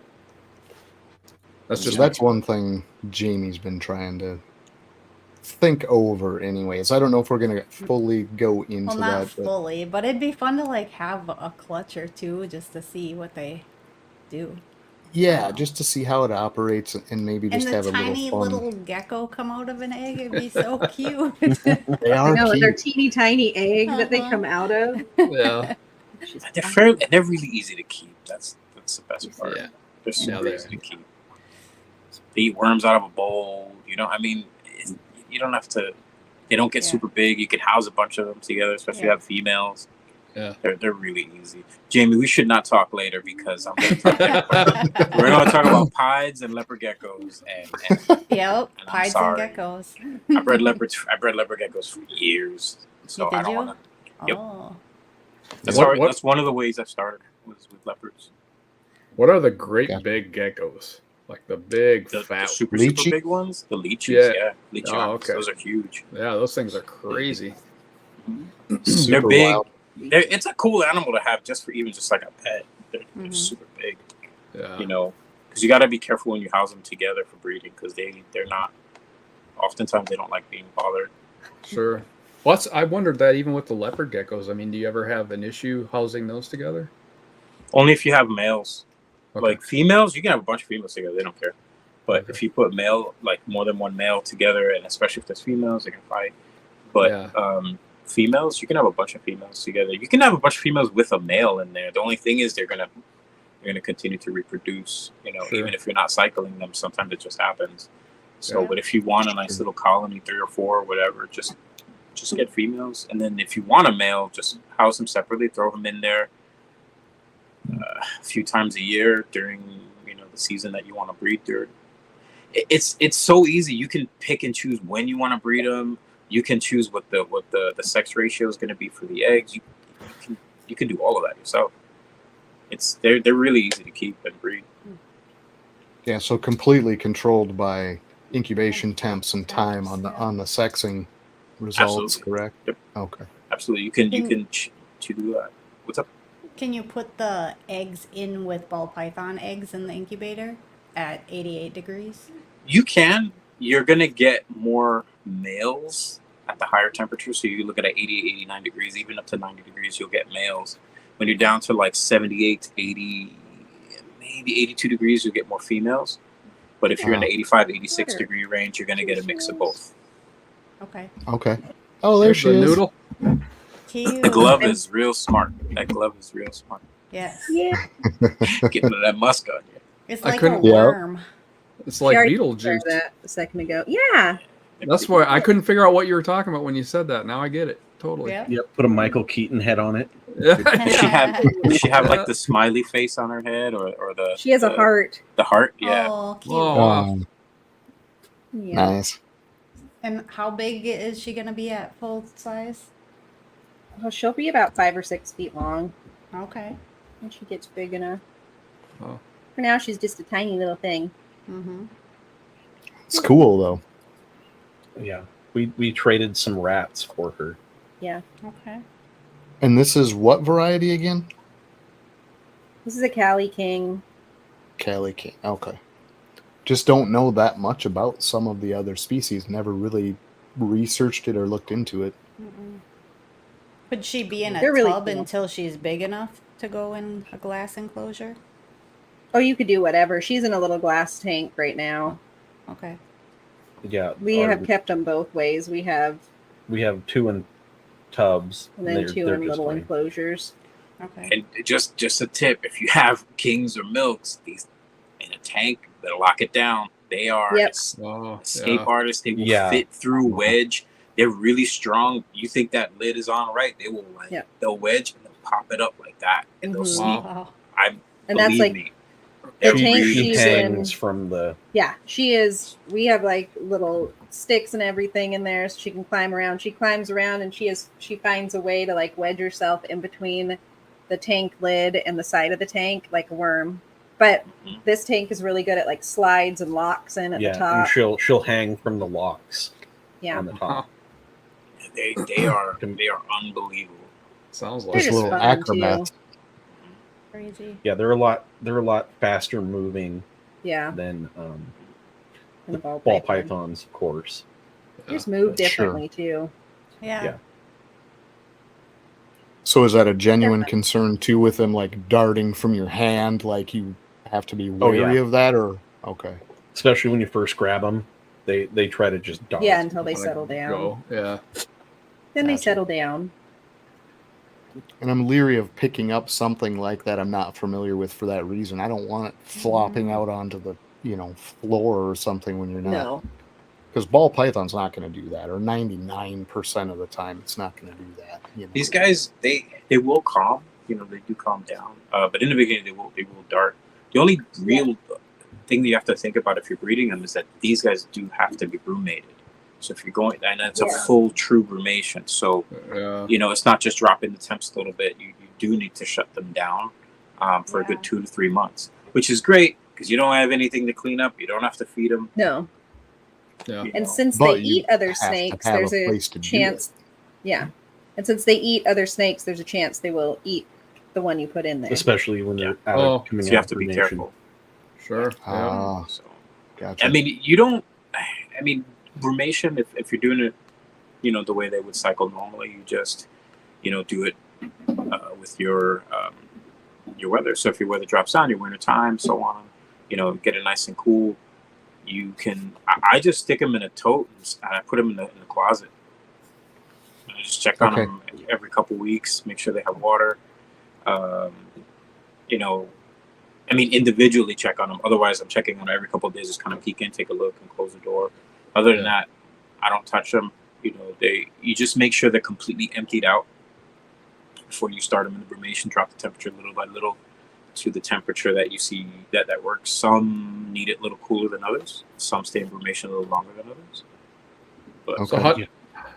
That's So just that's one thing Jamie's been trying to think over anyways. I don't know if we're going to fully go into Well, not that. But fully, but it'd be fun to like have a clutch or two just to see what they do. yeah, just to see how it operates and maybe And just the have a tiny little fun. little gecko come out of an egg. It'd be so cute. They I are know, with their cute. teeny tiny egg that they Uh-huh. come out of. yeah. They're really easy to keep. That's the best part. Yeah. They're super they're- easy to keep. They eat worms out of a bowl. You don't have to. They don't get Yeah. super big. You can house a bunch of them together, especially if you have females. Yeah. They're really easy. Jamie, we should not talk later because I'm going to talk about, we're going to talk about pieds and leopard geckos and Yep, I'm pieds and sorry. geckos. I bred leopard geckos for years, so Did I don't you? want to. Yep. Oh, That's one of the ways I've started was with leopards. What are the great Yeah. big geckos? Like the big The fat. super Lychee? big ones, the leeches, Yeah. yeah, leechie Oh, arms, okay. those are huge. Yeah, those things are crazy. They're Super big. wild. It's a cool animal to have just like a pet. They're Mhm. super big, Yeah. because you got to be careful when you house them together for breeding because they're not. Oftentimes they don't like being bothered. Sure. I wondered that even with the leopard geckos. I mean, do you ever have an issue housing those together? Only if you have males. Okay. Like females, you can have a bunch of females together. They don't care. But Okay. if you put more than one male together, and especially if there's females, they can fight. But Yeah. females, you can have a bunch of females together. You can have a bunch of females with a male in there. The only thing is they're gonna continue to reproduce. Sure. Even if you're not cycling them, sometimes it just happens. So, Yeah. but if you want a nice little colony, 3 or 4 or whatever, just get females. And then if you want a male, just house them separately, throw them in there a few times a year during the season that you want to breed through. It's so easy. You can pick and choose when you want to breed them. You can choose what the sex ratio is going to be for the eggs. You can do all of that yourself. They're really easy to keep and breed. Yeah, so completely controlled by incubation temps and time on the sexing results, Absolutely. correct? Yep. Okay. Absolutely, you can do that. What's up? can you put the eggs in with ball python eggs in the incubator at 88 degrees? You can. You're going to get more males at the higher temperature. So you look at 88, 89 degrees, even up to 90 degrees, you'll get males. When you're down to like 78, 80, maybe 82 degrees, you'll get more females. But if you're in the 85, 86 degree range, you're going to get a mix of both. Okay. Okay. Oh, there There's she the is. noodle. Cute. The glove is real smart. That glove is real smart. Yes. Yeah. Getting that musk on you. It's I like a couldn't- Yeah. worm. It's like She already Beetlejuice. said that a second ago. Yeah. That's why I couldn't figure out what you were talking about when you said that. Now I get it totally. Yeah. Yep, put a Michael Keaton head on it. Does she have like the smiley face on her head or the She has a heart. The heart, yeah. Oh, cute. Oh, wow. Yeah. Nice. And how big is she gonna be at full size? Well, she'll be about 5 or 6 feet long Okay. when she gets big enough. Oh. For now, she's just a tiny little thing. Mm-hmm. It's cool though. Yeah. We traded some rats for her. Yeah. Okay. And this is what variety again? This is a Cali King. Cali King. Okay. Just don't know that much about some of the other species. Never really researched it or looked into it. Mm-mm. Could she be in a They're really tub cool. until she's big enough to go in a glass enclosure? Oh, you could do whatever. She's in a little glass tank right now. Okay. Yeah, We have kept them both ways. We have, 2 in tubs, and then 2 they're in just little fine. enclosures. Okay. And just a tip: if you have kings or milks, these in a tank, better lock it down. They are Yep. Oh, escape yeah. artists. They will Yeah. fit through wedge. They're really strong. You think that lid is on right? They will Yep. they'll wedge and they'll pop it up like that, and they'll Mhm. sneak. Wow. And that's Believe like me, the they're tank She really she's hangs in. from the. Yeah, she is. We have like little sticks and everything in there, so she can climb around. She climbs around, and she finds a way to like wedge herself in between the tank lid and the side of the tank, like a worm. But Mhm. this tank is really good at like slides and locks in at the And top. she'll hang from the locks Yeah, on the top. They are unbelievable. Sounds they're like just little fun acrobats. too. Crazy. Yeah, they're a lot faster moving Yeah, than and the the ball ball python. pythons, of course. They just move Sure. differently too. Yeah. Yeah. So is that a genuine concern too with them like darting from your hand? Like you have to be Oh, yeah. wary of that, or okay. Especially when you first grab them, they try to just dart. Yeah, until they Wanna settle down. go. Yeah. Then they Gotcha. settle down. And I'm leery of picking up something like that I'm not familiar with for that reason. I don't want it flopping out onto the floor or something when you're not. No. Because ball python's not going to do that, or 99% of the time, it's not going to do that. These guys, they will calm. They do calm down. But in the beginning, they will dart. The only real thing that you have to think about if you're breeding them is that these guys do have to be brumated. So if you're going, and it's a full true brumation. So Yeah. it's not just dropping the temps a little bit. You do need to shut them down for a good 2 to 3 months, which is great because you don't have anything to clean up. You don't have to feed them. No. Yeah. And since But they you eat other have to snakes, have a there's a place to do chance. Yeah. And since they eat other snakes, there's a chance they will eat the one you put in there. Especially when they're Oh. coming So you out have to be brumation. careful. Sure. Yeah. So, Gotcha. I mean, you don't. I mean, brumation. If you're doing it, the way they would cycle normally, you just, do it with your weather. So if your weather drops down, your winter time, so on, get it nice and cool. You can. I just stick them in a tote and I put them in the closet. And I just check on them every couple weeks, make sure they have water. I mean, individually check on them. Otherwise, I'm checking on them every couple of days, just kind of peek in, take a look, and close the door. Other than that, I don't touch them. You just make sure they're completely emptied out before you start them in the brumation. Drop the temperature little by little to the temperature that you see that works. Some need it a little cooler than others. Some stay in brumation a little longer than others. But So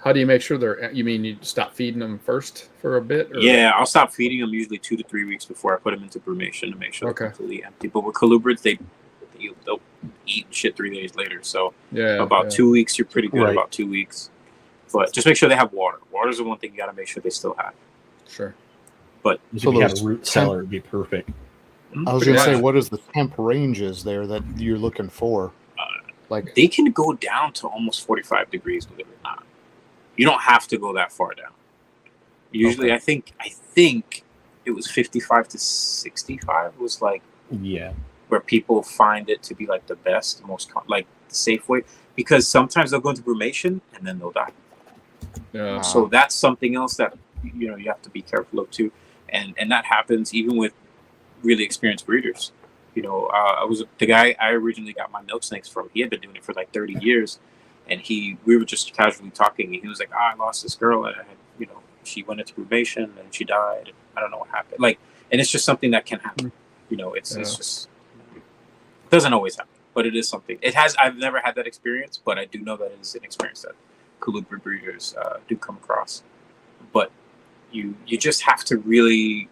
how do you make sure they're? You mean you stop feeding them first for a bit? Or? yeah, I'll stop feeding them usually 2 to 3 weeks before I put them into brumation to make sure they're completely empty. But with colubrids, they'll eat shit 3 days later. So about 2 weeks, you're pretty good. About 2 weeks, but just make sure they have water. Water's the one thing you got to make sure they still have. Sure. But if you have a root cellar, it'd be perfect. I was going to say, what is the temp ranges there that you're looking for? Like they can go down to almost 45 degrees, believe it or not. You don't have to go that far down. Usually, I think it was 55 to 65 was like where people find it to be like the best, most like the safe way, because sometimes they'll go into brumation and then they'll die. Yeah. So that's something else that you have to be careful of too, and that happens even with really experienced breeders. I was the guy I originally got my milk snakes from. He had been doing it for like 30 years. And we were just casually talking, and he was like, I lost this girl, and she went into brumation, and she died. And I don't know what happened. And it's just something that can happen. It's just, it doesn't always happen, but it is something. It has. I've never had that experience, but I do know that it is an experience that colubrid breeders do come across. But you just have to really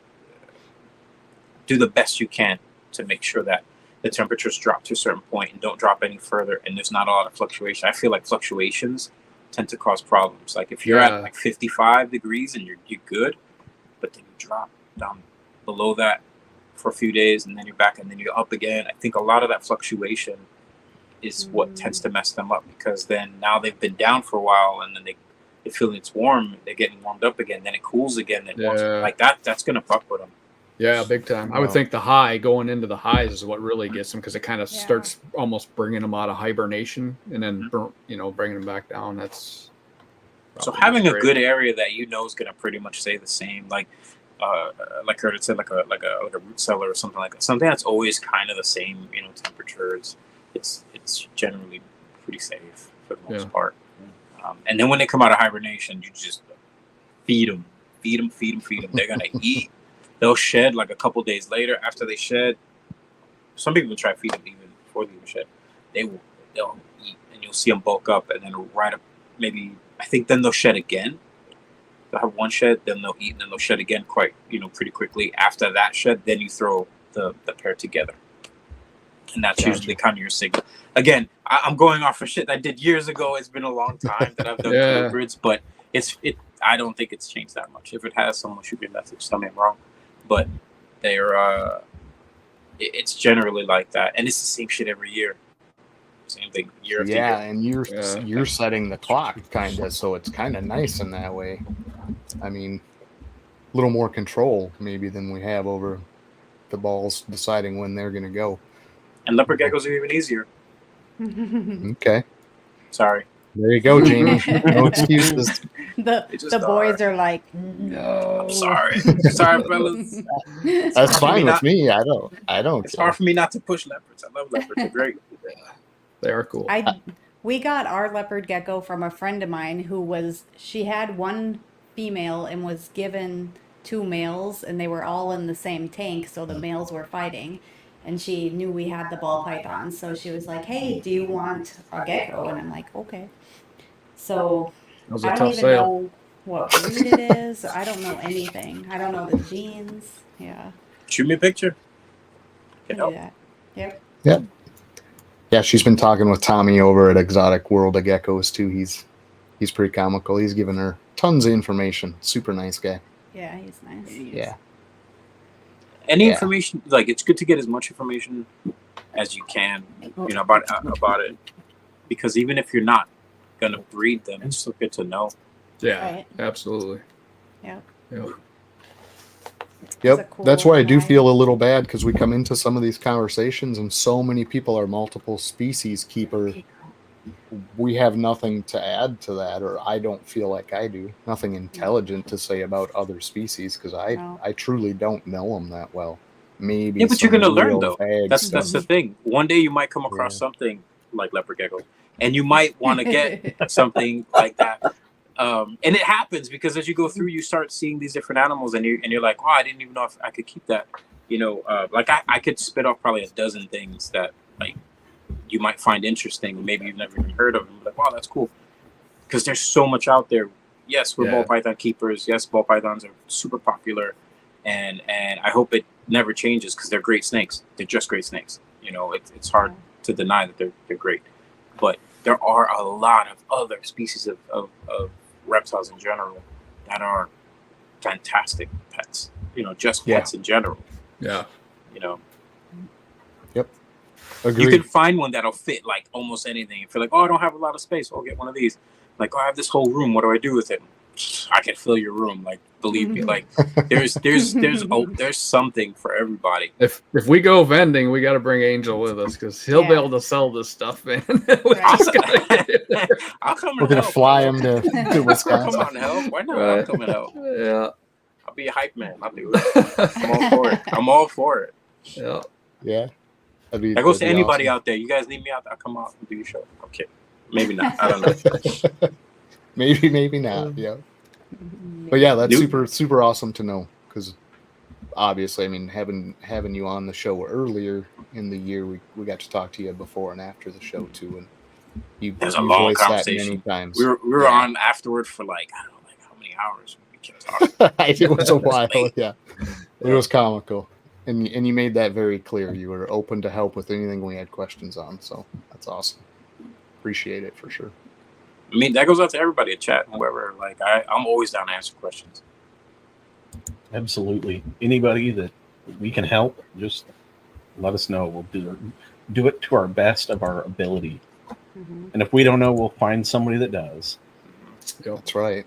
do the best you can to make sure that the temperatures drop to a certain point and don't drop any further, and there's not a lot of fluctuation. I feel like fluctuations tend to cause problems. Like if you're at Yeah. like 55 degrees and you're good, but then you drop down below that for a few days and then you're back and then you're up again. I think a lot of that fluctuation is what tends to mess them up, because then now they've been down for a while and then they feel it's warm, they're getting warmed up again, then it cools again, and like that's gonna fuck with them. Yeah, big time. I would think the high, going into the highs, is what really gets them, because it kind of starts almost bringing them out of hibernation and then bringing them back down. That's so having a good area that you know is gonna pretty much stay the same, like Curtis said, like a root cellar or something like that. Something that's always kind of the same, temperatures. It's generally pretty safe for the most part. And then when they come out of hibernation, you just feed them. They're gonna eat. They'll shed like a couple days later after they shed. Some people try to feed them even before they even shed. They'll eat, and you'll see them bulk up, and then right up maybe I think then they'll shed again. They'll have one shed, then they'll eat, and then they'll shed again quite pretty quickly. After that shed, then you throw the pair together, and that's usually kind of your signal. Again, I'm going off of shit I did years ago. It's been a long time that I've done hybrids, but I don't think it's changed that much. If it has, someone shoot me a message, tell me I'm wrong. But they're it's generally like that, and it's the same shit every year. Same thing year after year. And you're setting the clock kind of, so it's kind of nice in that way. I mean, a little more control maybe than we have over the balls deciding when they're going to go. And leopard geckos are even easier. Okay. Sorry. There you go, Jamie. No excuses. The boys are like, no. I'm sorry. Sorry, fellas. That's fine with me. I don't. It's hard for me not to push leopards. I love leopards. They're great. They are cool. We got our leopard gecko from a friend of mine she had one female and was given 2 males, and they were all in the same tank, so the males were fighting. And she knew we had the ball pythons, so she was like, "Hey, do you want a gecko?" And I'm like, "Okay." So I don't even know what breed it is. I don't know anything. I don't know the genes. Yeah. Shoot me a picture. Can do that. Yep. Yep. Yeah, she's been talking with Tommy over at Exotic World of Geckos too. He's pretty comical. He's given her tons of information. Super nice guy. Yeah, he's nice. Yeah. Any information, like, it's good to get as much information as you can, about it, because even if you're not gonna breed them, it's still good to know. Yeah, Right. absolutely. Yep. Yep. That's why I do feel a little bad, because we come into some of these conversations and so many people are multiple species keeper. We have nothing to add to that, or I don't feel like I do. Nothing intelligent to say about other species, because I truly don't know them that well. Maybe. Yeah, but you're gonna learn though. That's stuff. the thing. One day you might come across something like leopard gecko, and you might want to get something like that. And it happens because as you go through, you start seeing these different animals, and you're like, "Oh, I didn't even know if I could keep that." Like I could spit off probably a dozen things that like you might find interesting. Maybe you've never even heard of them. Like, wow, that's cool. Because there's so much out there. Yes, we're ball python keepers. Yes, ball pythons are super popular, and I hope it never changes, because they're great snakes. They're just great snakes. It's hard to deny that they're great, but there are a lot of other species of reptiles in general that are fantastic pets. Just pets in general. Yeah. Yep. Agreed. You can find one that'll fit like almost anything. If you're like, "Oh, I don't have a lot of space, I'll get one of these." Like, "Oh, I have this whole room. What do I do with it?" I can fill your room. Like, believe me. Like, there's something for everybody. If we go vending, we got to bring Angel with us, because he'll be able to sell this stuff, man. I'll come and We're gonna help. fly him to Wisconsin. Come on, help. Why not? I'll come and help. Yeah. I'll be a hype man. I'll do it. I'm all for it. Yeah. Yeah. That goes to anybody out there. You guys need me out there, I'll come out and do your show. Okay. Maybe not. I don't know. maybe not. Yeah. But yeah, that's super awesome to know, because obviously, I mean, having you on the show earlier in the year, we got to talk to you before and after the show too, and there's a long conversation. Many times. We were on afterward for like, I don't know, like how many hours we kept talking. It was a while. Yeah, it was comical. And you made that very clear. You were open to help with anything we had questions on. So that's awesome. Appreciate it for sure. I mean, that goes out to everybody in chat, whoever. Like, I'm always down to answer questions. Absolutely. Anybody that we can help, just let us know. We'll do it to our best of our ability. And if we don't know, we'll find somebody that does. That's right.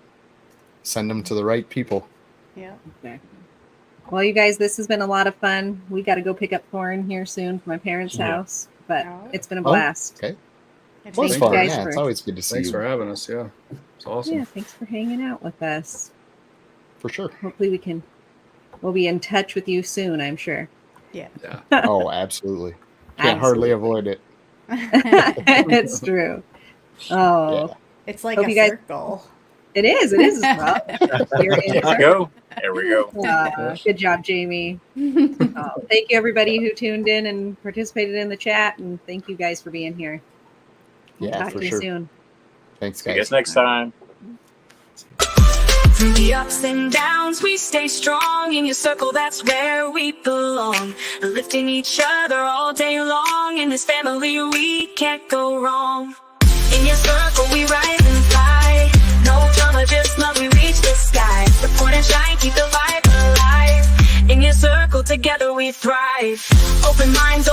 Send them to the right people. Yeah. Well, you guys, this has been a lot of fun. We got to go pick up Thorn here soon from my parents' house, but it's been a blast. Okay. It's Well, it's Thank you fun. guys Yeah, for- it's always good to see Thanks you. for having us. Yeah, it's awesome. Yeah, thanks for hanging out with us. For sure. Hopefully we'll be in touch with you soon, I'm sure. Yeah. Yeah. Oh, absolutely. Can't hardly avoid it. It's true. Oh, Yeah. It's like Hope a you guys- circle. it is as well. You're in There we go. There we go. Good job, Jamie. Thank you, everybody who tuned in and participated in the chat, and thank you guys for being here. We'll Yeah, talk for to you sure. soon. Thanks, See you guys. guys next time. Through the ups and downs, we stay strong. In your circle, that's where we belong. Lifting each other all day long. In this family, we can't go wrong. In your circle, we rise and fly. No drama, just love, we reach the sky. Support and shine, keep the vibe alive. In your circle, together we thrive. Open minds,